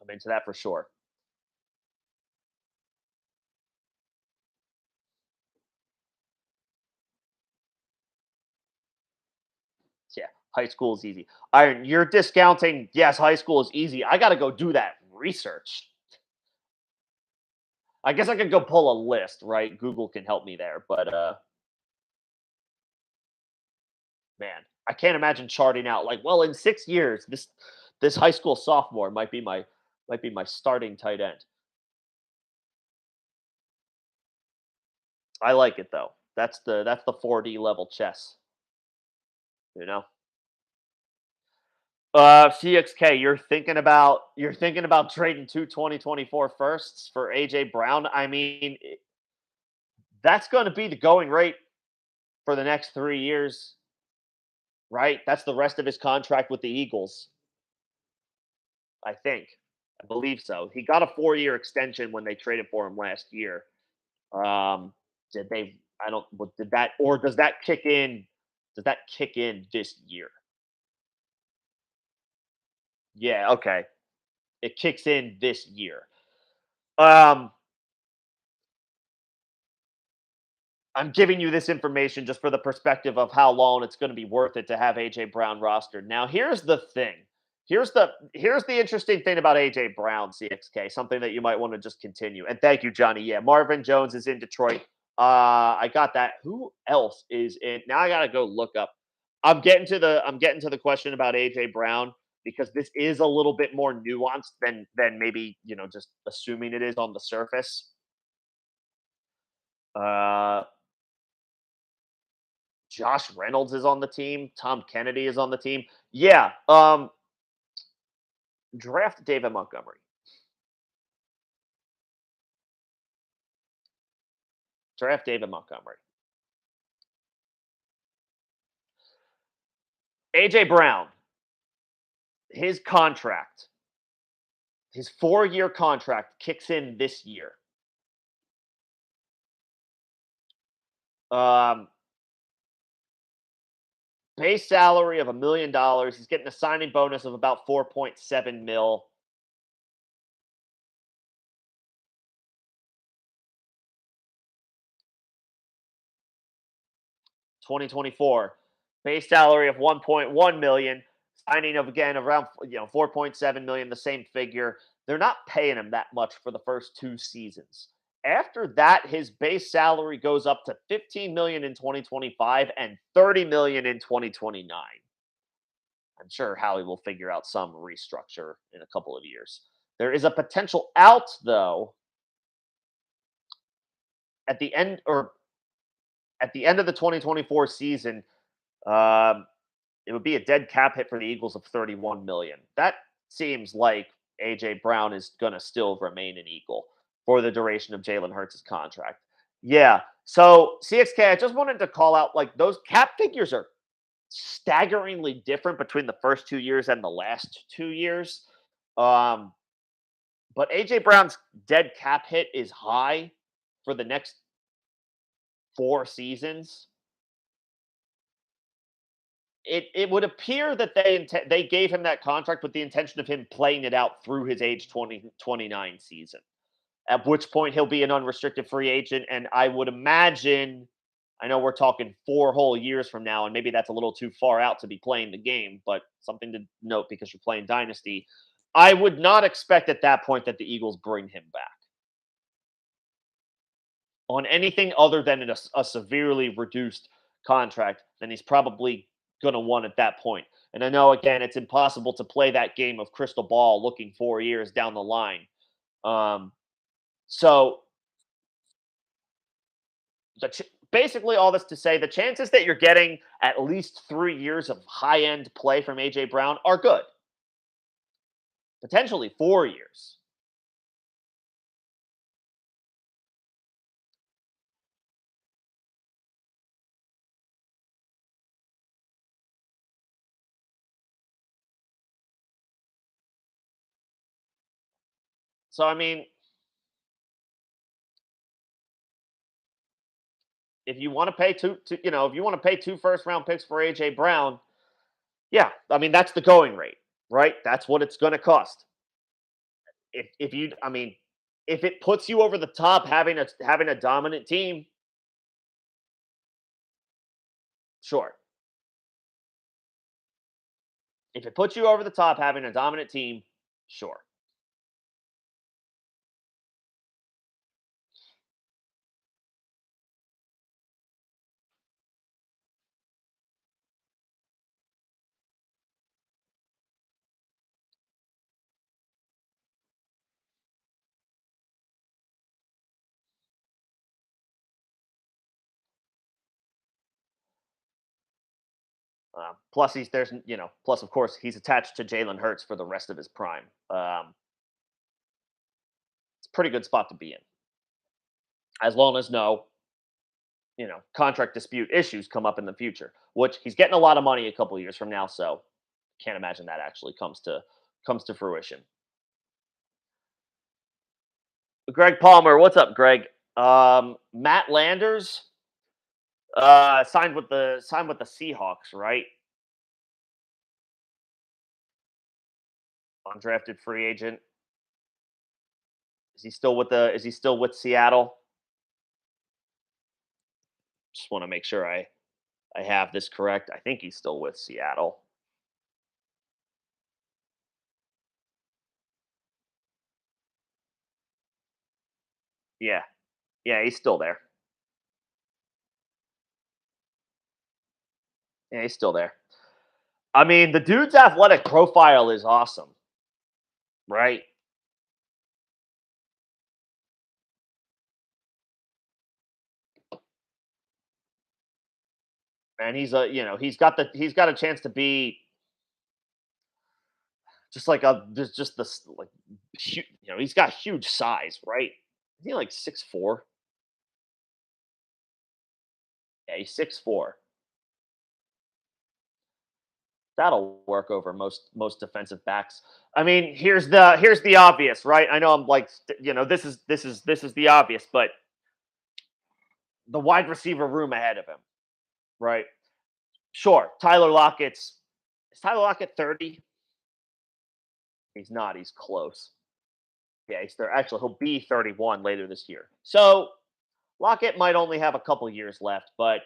I'm into that for sure. Yeah, high school is easy. Iron, you're discounting. Yes, high school is easy. I got to go do that research. I guess I could go pull a list, right? Google can help me there, but man, I can't imagine charting out like, well, in 6 years, this high school sophomore might be my starting tight end. I like it though. That's the 4D level chess. You know. CXK, you're thinking about trading two 2024 firsts for AJ Brown. I mean, that's going to be the going rate for the next 3 years, right? That's the rest of his contract with the Eagles, I think. I believe so. He got a 4-year extension when they traded for him last year. Um, did they? I don't. Did that or does that kick in? Does that kick in this year? Yeah. Okay. It kicks in this year. Um, I'm giving you this information just for the perspective of how long it's going to be worth it to have AJ Brown rostered. Now, here's the thing. Here's the interesting thing about AJ Brown, CXK. Something that you might want to just continue. And thank you, Johnny. Yeah, Marvin Jones is in Detroit. I got that. Who else is in? Now I gotta go look up. I'm getting to the question about AJ Brown because this is a little bit more nuanced than maybe just assuming it is on the surface. Uh, Josh Reynolds is on the team. Tom Kennedy is on the team. Yeah. Draft David Montgomery. Draft David Montgomery. AJ Brown. His contract. His 4-year contract kicks in this year. Um, Base salary of $1 million. He's getting a signing bonus of about 4.7 mil. 2024 base salary of 1.1 million, signing of again around 4.7 million, the same figure. They're not paying him that much for the first 2 seasons. After that, his base salary goes up to 15 million in 2025 and 30 million in 2029. I'm sure Howie will figure out some restructure in a couple of years. There is a potential out though at the end or at the end of the 2024 season. Um, it would be a dead cap hit for the Eagles of 31 million. That seems like AJ Brown is going to still remain an Eagle for the duration of Jalen Hurts' contract. Yeah. So CXK, I just wanted to call out like those cap figures are staggeringly different between the first 2 years and the last 2 years. Um, but AJ Brown's dead cap hit is high for the next 4 seasons. It would appear that they gave him that contract with the intention of him playing it out through his age 29 season, at which point he'll be an unrestricted free agent. And I would imagine, I know we're talking 4 whole years from now, and maybe that's a little too far out to be playing the game, but something to note because you're playing Dynasty. I would not expect at that point that the Eagles bring him back on anything other than a severely reduced contract, then he's probably going to want at that point. And I know, again, it's impossible to play that game of crystal ball looking 4 years down the line. Um, so, basically, all this to say, the chances that you're getting at least 3 years of high end play from AJ Brown are good. Potentially 4 years. So, I mean, if you want to pay if you want to pay 2 first round picks for AJ Brown, yeah, I mean that's the going rate, right? That's what it's going to cost. If you, I mean, if it puts you over the top having a dominant team, sure. If it puts you over the top having a dominant team, sure. Plus, plus of course he's attached to Jalen Hurts for the rest of his prime. It's a pretty good spot to be in, as long as no contract dispute issues come up in the future. Which he's getting a lot of money a couple years from now, so can't imagine that actually comes to fruition. Greg Palmer, what's up, Greg? Matt Landers signed with the Seahawks, right? Undrafted free agent. Is he still with Seattle? Just want to make sure I have this correct. I think he's still with Seattle. Yeah. Yeah, he's still there. Yeah, he's still there. I mean, the dude's athletic profile is awesome, right? And he's got a chance to be just like a just this like he's got huge size, right? Is he like 6'4"? Yeah, he's 6'4". That'll work over most defensive backs. I mean, here's the obvious, right? I know I'm like this is the obvious, but the wide receiver room ahead of him, right? Sure, Tyler Lockett's is Tyler Lockett 30? He's not. He's close. Yeah, he's there. Actually, he'll be 31 later this year. So Lockett might only have a couple years left, but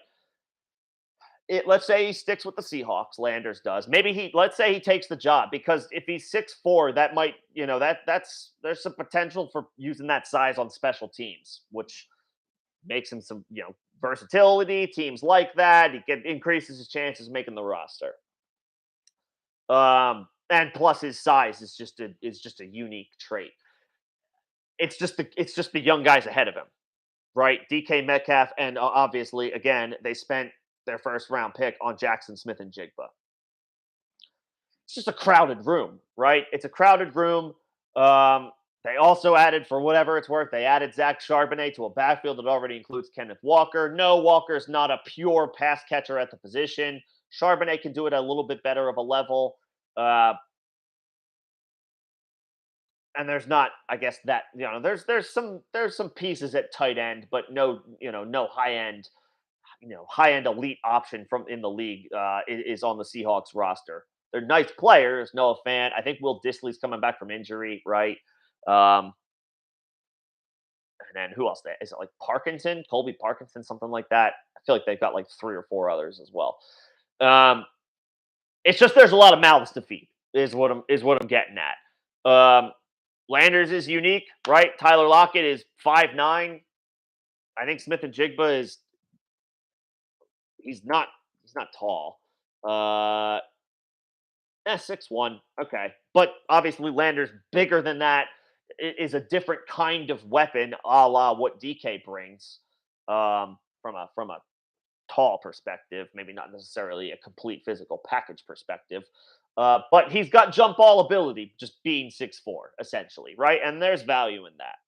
let's say he sticks with the Seahawks. Landers does. Maybe let's say he takes the job because if he's 6'4", that might there's some potential for using that size on special teams, which makes him some versatility. Teams like that. Increases his chances of making the roster. And plus his size is just a unique trait. It's just the young guys ahead of him, right? DK Metcalf, and obviously again they spent their first round pick on Jackson Smith and Jigba. It's just a crowded room, right? It's a crowded room. They also added, for whatever it's worth, they added Zach Charbonnet to a backfield that already includes Kenneth Walker. No, Walker's not a pure pass catcher at the position. Charbonnet can do it at a little bit better of a level. Uh, and there's not, I guess that there's some pieces at tight end, but no high end elite option from in the league is on the Seahawks roster. They're nice players, Noah Fant. I think Will Disley's coming back from injury, right? Um, and then who else? Is it like Parkinson, Colby Parkinson, something like that? I feel like they've got like three or four others as well. Um, it's just there's a lot of mouths to feed. Is what I'm getting at. Landers is unique, right? Tyler Lockett is 5'9". I think Smith and Jigba is he's not tall. Uh 6'1". Okay. But obviously Landers bigger than that is a different kind of weapon, a la what DK brings. From a tall perspective, maybe not necessarily a complete physical package perspective. But he's got jump ball ability, just being 6'4", essentially, right? And there's value in that.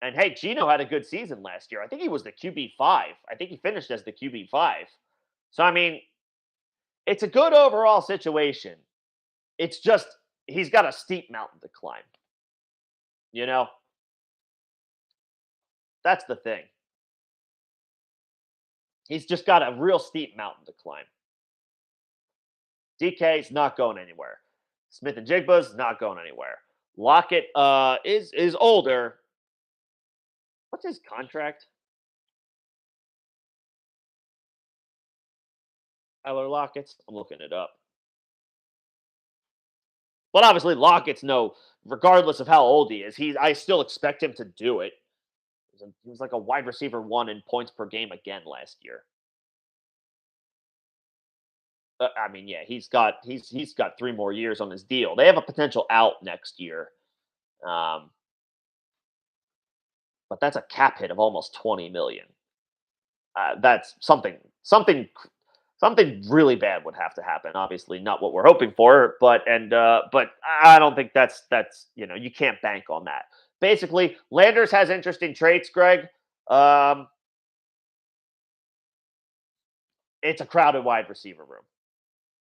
And hey, Gino had a good season last year. I think he was the QB5. I think he finished as the QB5. So I mean, it's a good overall situation. It's just he's got a steep mountain to climb. You know, that's the thing. He's just got a real steep mountain to climb. DK's not going anywhere. Smith and Jigba's not going anywhere. Lockett is older. What's his contract? Tyler Lockett's. I'm looking it up. But obviously Lockett's regardless of how old he is, I still expect him to do it. He was like a wide receiver one in points per game again last year. I mean, yeah, he's got 3 more years on his deal. They have a potential out next year, um, but that's a cap hit of almost 20 million. That's something really bad would have to happen. Obviously, not what we're hoping for, but I don't think that's you can't bank on that. Basically, Landers has interesting traits, Greg. Um, it's a crowded wide receiver room.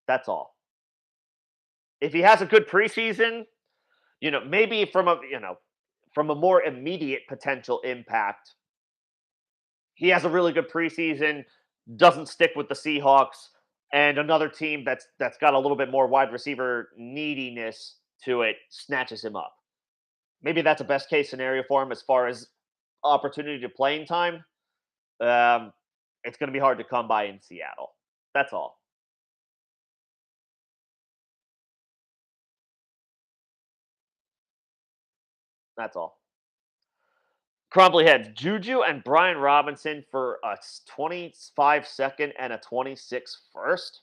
That's all. If he has a good preseason, maybe from a more immediate potential impact, he has a really good preseason, doesn't stick with the Seahawks, and another team that's got a little bit more wide receiver neediness to it snatches him up. Maybe that's a best case scenario for him as far as opportunity to playing time. Um, it's going to be hard to come by in Seattle. That's all. That's all. Crumbly heads. Juju and Brian Robinson for a 25 second and a 26 first.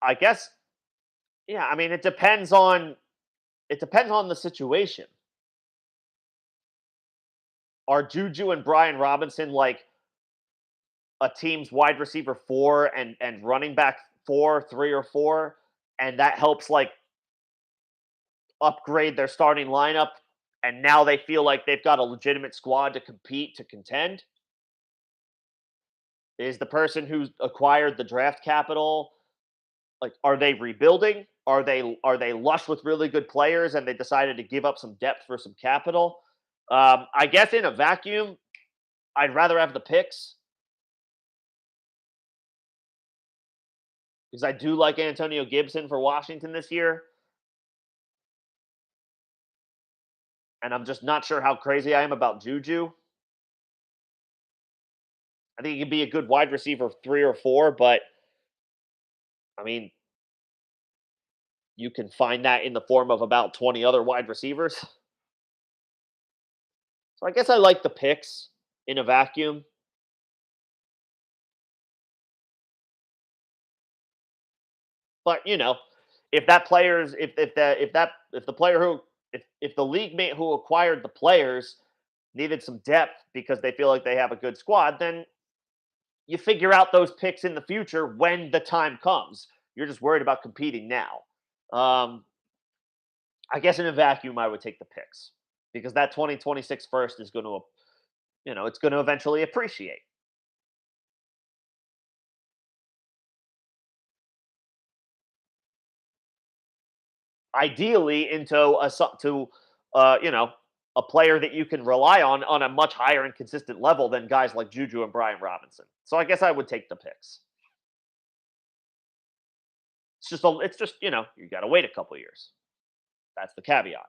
I guess. Yeah. I mean, it depends on the situation. Are Juju and Brian Robinson like a team's wide receiver four and running back four, three or four, and that helps like upgrade their starting lineup, and now they feel like they've got a legitimate squad to compete to contend? Is the person who's acquired the draft capital like are they rebuilding? Are they lush with really good players and they decided to give up some depth for some capital? I guess in a vacuum, I'd rather have the picks because I do like Antonio Gibson for Washington this year, and I'm just not sure how crazy I am about Juju. I think he could be a good wide receiver three or four, but I mean, you can find that in the form of about 20 other wide receivers. So I guess I like the picks in a vacuum. But if that players if the player who if the league mate who acquired the players needed some depth because they feel like they have a good squad, then you figure out those picks in the future when the time comes. You're just worried about competing now. Um, I guess in a vacuum, I would take the picks because that 2026 first is going to, it's going to eventually appreciate. Ideally, into uh, you know, a player that you can rely on a much higher and consistent level than guys like Juju and Brian Robinson. So I guess I would take the picks. It's just you got to wait a couple years. That's the caveat.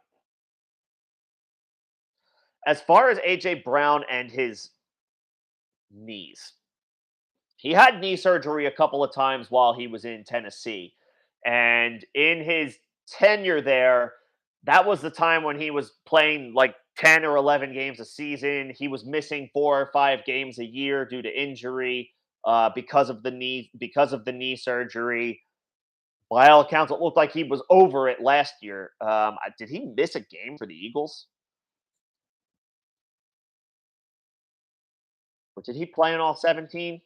As far as AJ Brown and his knees, he had knee surgery a couple of times while he was in Tennessee. And in his tenure there, that was the time when he was playing like 10 or 11 games a season. He was missing 4 or 5 games a year due to injury because of the knee surgery. By all accounts, it looked like he was over it last year. Did he miss a game for the Eagles? Or did he play in all 17?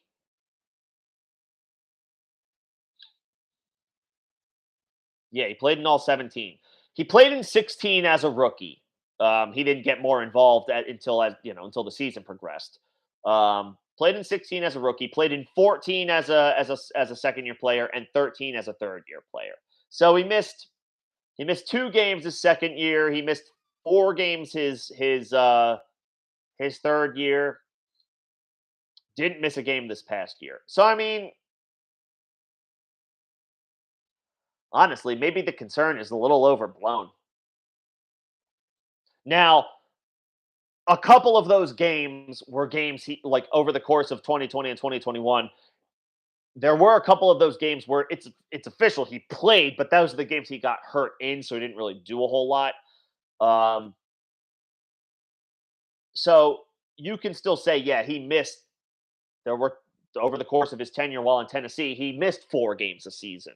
Yeah, he played in all 17. He played in 16 as a rookie. He didn't get more involved until the season progressed. Played in 16 as a rookie. Played in 14 as a second year player and 13 as a third year player. So he missed 2 games his second year. He missed 4 games his third year. Didn't miss a game this past year. So I mean, honestly, maybe the concern is a little overblown. Now, a couple of those games were games he like over the course of 2020 and 2021. There were a couple of those games where it's official he played, but those are the games he got hurt in, so he didn't really do a whole lot. Um, so you can still say, yeah, he missed. There were over the course of his tenure while in Tennessee, he missed 4 games a season.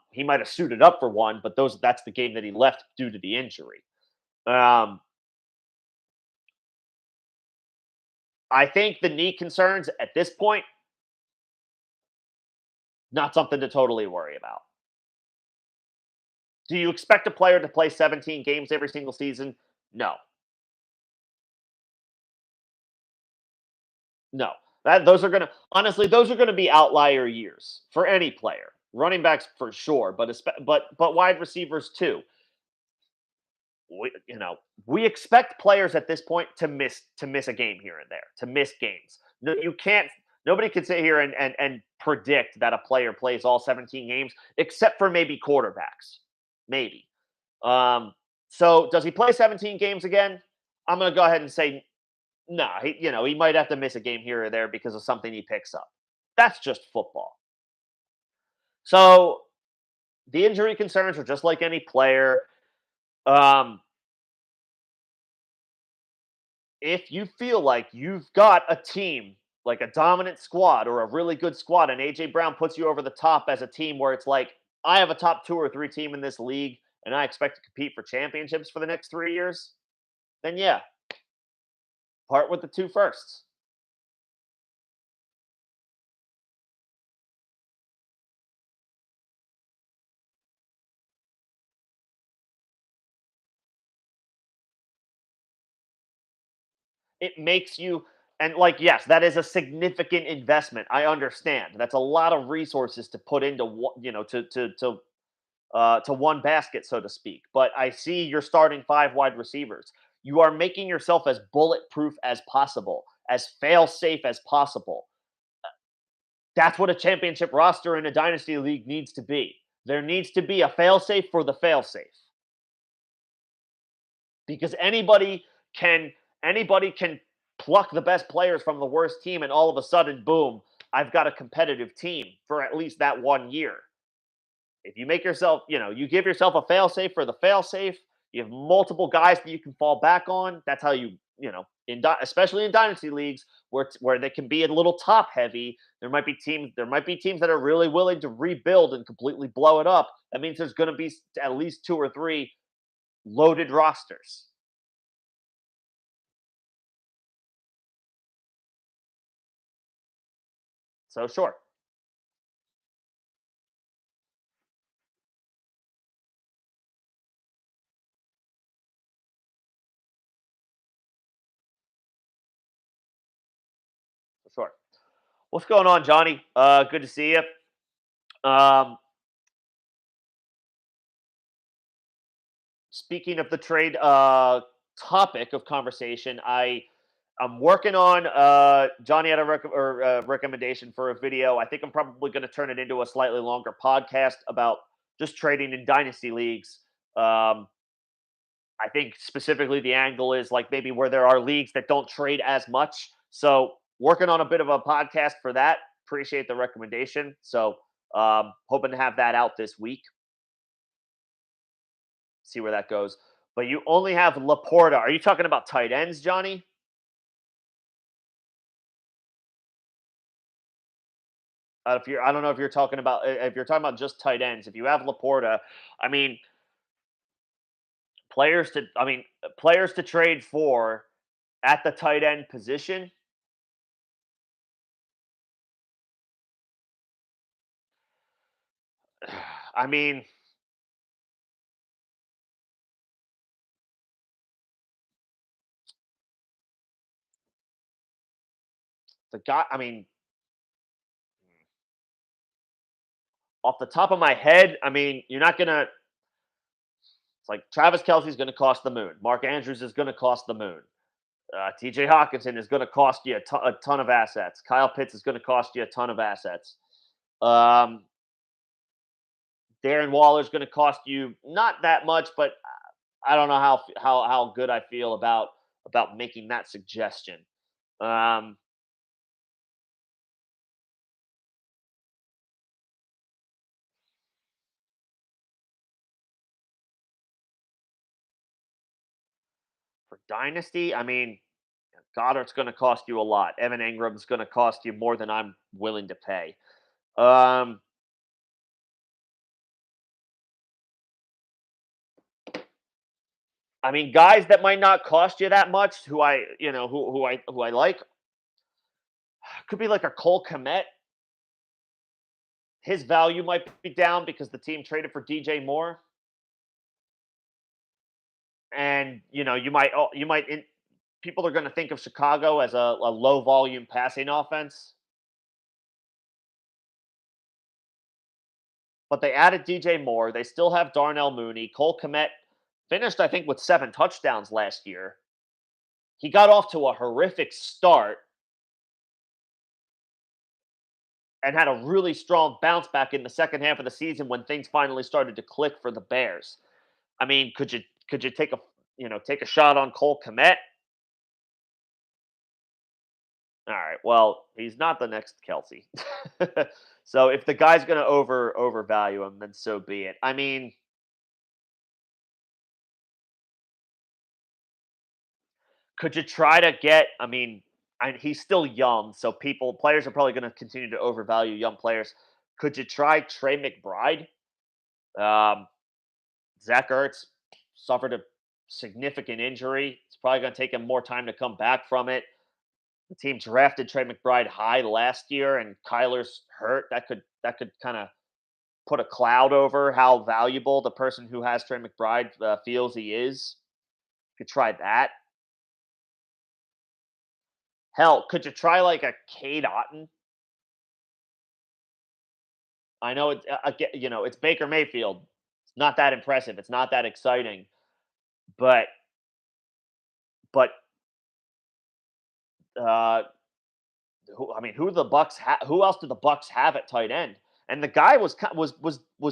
He might have suited up for one, but that's the game that he left due to the injury. Um, I think the knee concerns at this point, not something to totally worry about. Do you expect a player to play 17 games every single season? No. No. Those are gonna honestly, those are gonna be outlier years for any player. Running backs for sure, but wide receivers too. We expect players at this point to miss a game here and there, to miss games. No, you can't. Nobody can sit here and predict that a player plays all 17 games, except for maybe quarterbacks, maybe. Um, so does he play 17 games again? I'm going to go ahead and say no. He might have to miss a game here or there because of something he picks up. That's just football. So the injury concerns are just like any player. Um, if you feel like you've got a team, like a dominant squad or a really good squad, and AJ Brown puts you over the top as a team where it's like, I have a top 2 or 3 team in this league and I expect to compete for championships for the next 3 years, then yeah, part with the two firsts. It makes you, and like, yes, that is a significant investment. I understand. That's a lot of resources to put into to one basket, so to speak. But I see you're starting 5 wide receivers. You are making yourself as bulletproof as possible, as fail safe as possible. That's what a championship roster in a dynasty league needs to be. There needs to be a fail safe for the fail safe because can anybody can pluck the best players from the worst team, and all of a sudden, boom, I've got a competitive team for at least that one year. If you make yourself, you give yourself a fail safe for the fail safe. You have multiple guys that you can fall back on. That's how especially in dynasty leagues where they can be a little top heavy. There might be teams that are really willing to rebuild and completely blow it up. That means there's going to be at least 2 or 3 loaded rosters. So sure, sure. What's going on, Johnny? Good to see you. Um, Speaking of the trade topic of conversation, I'm working on Johnny had a recommendation for a video. I think I'm probably going to turn it into a slightly longer podcast about just trading in dynasty leagues. Um, I think specifically the angle is like maybe where there are leagues that don't trade as much. So working on a bit of a podcast for that. Appreciate the recommendation. So hoping to have that out this week. See where that goes. But you only have Laporta. Are you talking about tight ends, Johnny? I don't know if you're talking about if you're talking about just tight ends. If you have Laporta, I mean players to trade for at the tight end position. I mean the guy. I mean off the top of my head, I mean you're not gonna. It's like Travis Kelsey's going to cost the moon. Mark Andrews is going to cost the moon. T.J. Hawkinson is going to cost you a ton of assets. Kyle Pitts is going to cost you a ton of assets. Um, Darren Waller is going to cost you not that much, but I don't know how good I feel about making that suggestion. Um, for Dynasty, I mean, Goddard's going to cost you a lot. Evan Ingram's going to cost you more than I'm willing to pay. Um, I mean, guys that might not cost you that much, who I like. Could be like a Cole Kmet. His value might be down because the team traded for DJ Moore, and people are going to think of Chicago as a low volume passing offense, but they added DJ Moore. They still have Darnell Mooney. Cole Kmet finished, I think, with 7 touchdowns last year. He got off to a horrific start and had a really strong bounce back in the second half of the season when things finally started to click for the Bears. I mean, could you take a shot on Cole Kmet? All right. Well, he's not the next Kelsey. So if the guy's going to overvalue him, then so be it. I mean, could you try to get? I mean, he's still young, so players are probably going to continue to overvalue young players. Could you try Trey McBride? Um, Zach Ertz suffered a significant injury. It's probably going to take him more time to come back from it. The team drafted Trey McBride high last year, and Kyler's hurt. That could kind of put a cloud over how valuable the person who has Trey McBride feels he is. Could try that. Hell, could you try like a Cade Otton? I know it's Baker Mayfield. It's not that impressive. It's not that exciting, but but uh, who else do the Bucks have at tight end? And the guy was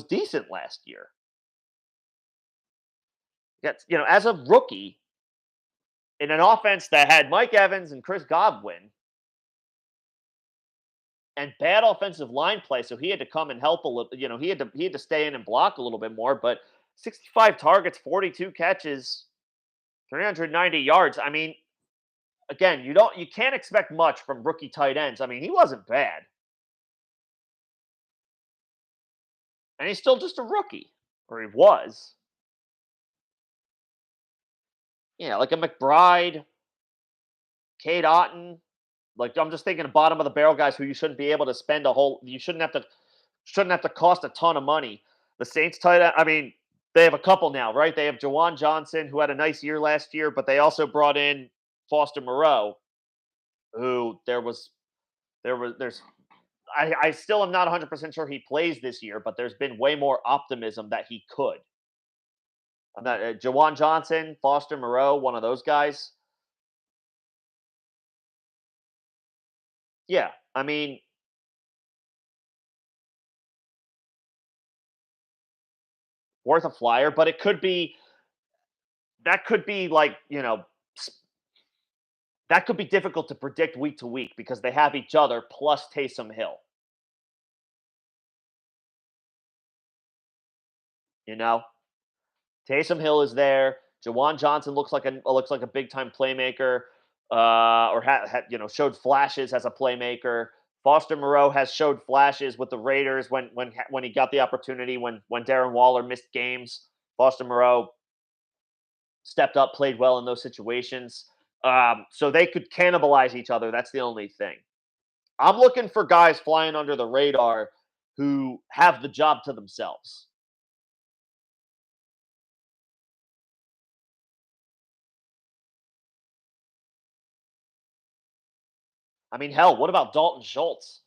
decent last year. As a rookie in an offense that had Mike Evans and Chris Godwin and bad offensive line play, so he had to come and help a little. He had to stay in and block a little bit more. But 65 targets, 42 catches, 390 yards. I mean, again, you can't expect much from rookie tight ends. I mean, he wasn't bad, and he's still just a rookie, or he was. Yeah, like a McBride, Cade Otton. Like I'm just thinking of bottom of the barrel guys who you shouldn't be able to spend a whole. You shouldn't have to cost a ton of money. The Saints tight end. I mean, they have a couple now, right? They have Jawan Johnson, who had a nice year last year, but they also brought in Foster Moreau, who there's I still am not 100% sure he plays this year, but there's been way more optimism that he could. I'm not Jawan Johnson, Foster Moreau, one of those guys. Yeah, I mean, worth a flyer, but that could be like that could be difficult to predict week to week because they have each other plus Taysom Hill. You know, Taysom Hill is there. Jawan Johnson looks like a big time playmaker, or showed flashes as a playmaker. Foster Moreau has showed flashes with the Raiders when he got the opportunity when Darren Waller missed games. Foster Moreau stepped up, played well in those situations. So they could cannibalize each other. That's the only thing. I'm looking for guys flying under the radar who have the job to themselves. I mean, hell, what about Dalton Schultz?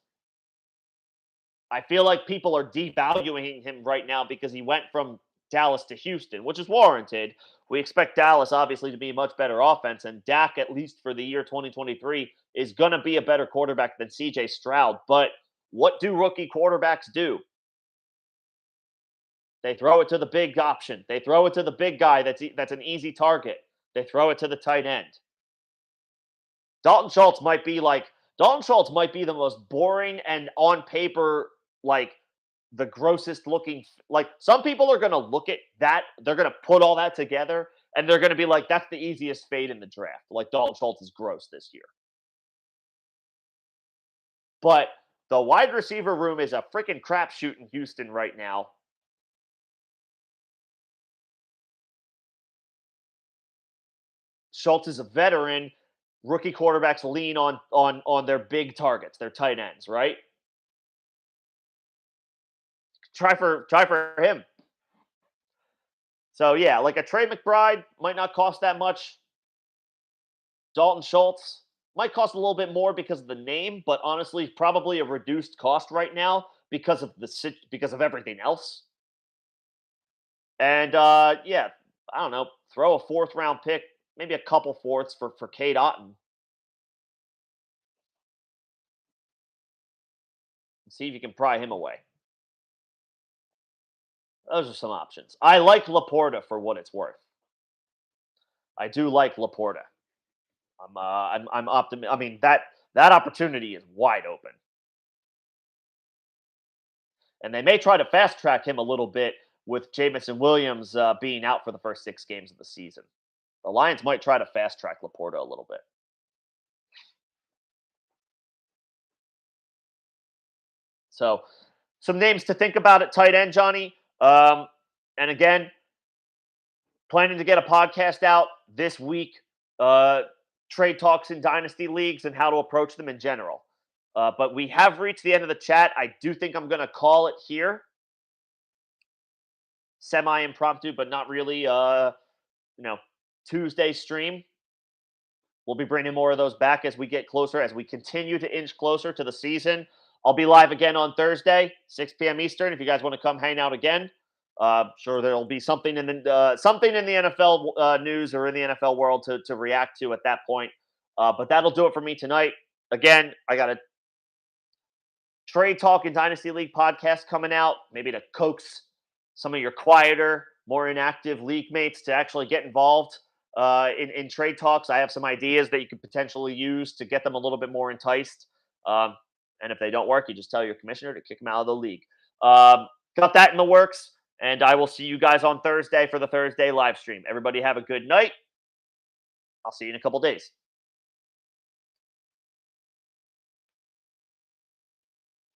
I feel like people are devaluing him right now because he went from Dallas to Houston, which is warranted. We expect Dallas obviously to be a much better offense, and Dak, at least for the year 2023, is going to be a better quarterback than CJ Stroud. But what do rookie quarterbacks do? They throw it to the big option. They throw it to the big guy that's an easy target. They throw it to the tight end. Dalton Schultz might be like Dalton Schultz might be the most boring and on paper like the grossest looking. Like some people are going to look at that, they're going to put all that together and they're going to be like that's the easiest fade in the draft. Like Dalton Schultz is gross this year. But the wide receiver room is a freaking crapshoot in Houston right now. Schultz is a veteran. rookie quarterbacks lean on their big targets, their tight ends, right? Try for him. So yeah, like a Trey McBride might not cost that much. Dalton Schultz might cost a little bit more because of the name, but honestly, probably a reduced cost right now because of everything else. And yeah, I don't know, throw a fourth round pick, maybe a couple fourths for Cade Otton, and see if you can pry him away. Those are some options. I like Laporta for what it's worth. I do like Laporta. I'm optimistic. I mean that opportunity is wide open, and they may try to fast track him a little bit with Jamison Williams being out for the first 6 games of the season. The Lions might try to fast track Laporta a little bit. So, some names to think about at tight end, Johnny. And again, planning to get a podcast out this week. Trade talks in dynasty leagues and how to approach them in general. But we have reached the end of the chat. I do think I'm going to call it here. Semi impromptu, but not really. You know, Tuesday stream. We'll be bringing more of those back as we get closer, as we continue to inch closer to the season. I'll be live again on Thursday, 6 p.m. Eastern. If you guys want to come hang out again, sure there'll be something in the NFL news or in the NFL world to react to at that point. But that'll do it for me tonight. Again, I got a Trade Talk and Dynasty League podcast coming out, maybe to coax some of your quieter, more inactive league mates to actually get involved in trade talks. I have some ideas that you could potentially use to get them a little bit more enticed. Um, and if they don't work, you just tell your commissioner to kick them out of the league. Got that in the works. And I will see you guys on Thursday for the Thursday live stream. Everybody have a good night. I'll see you in a couple days.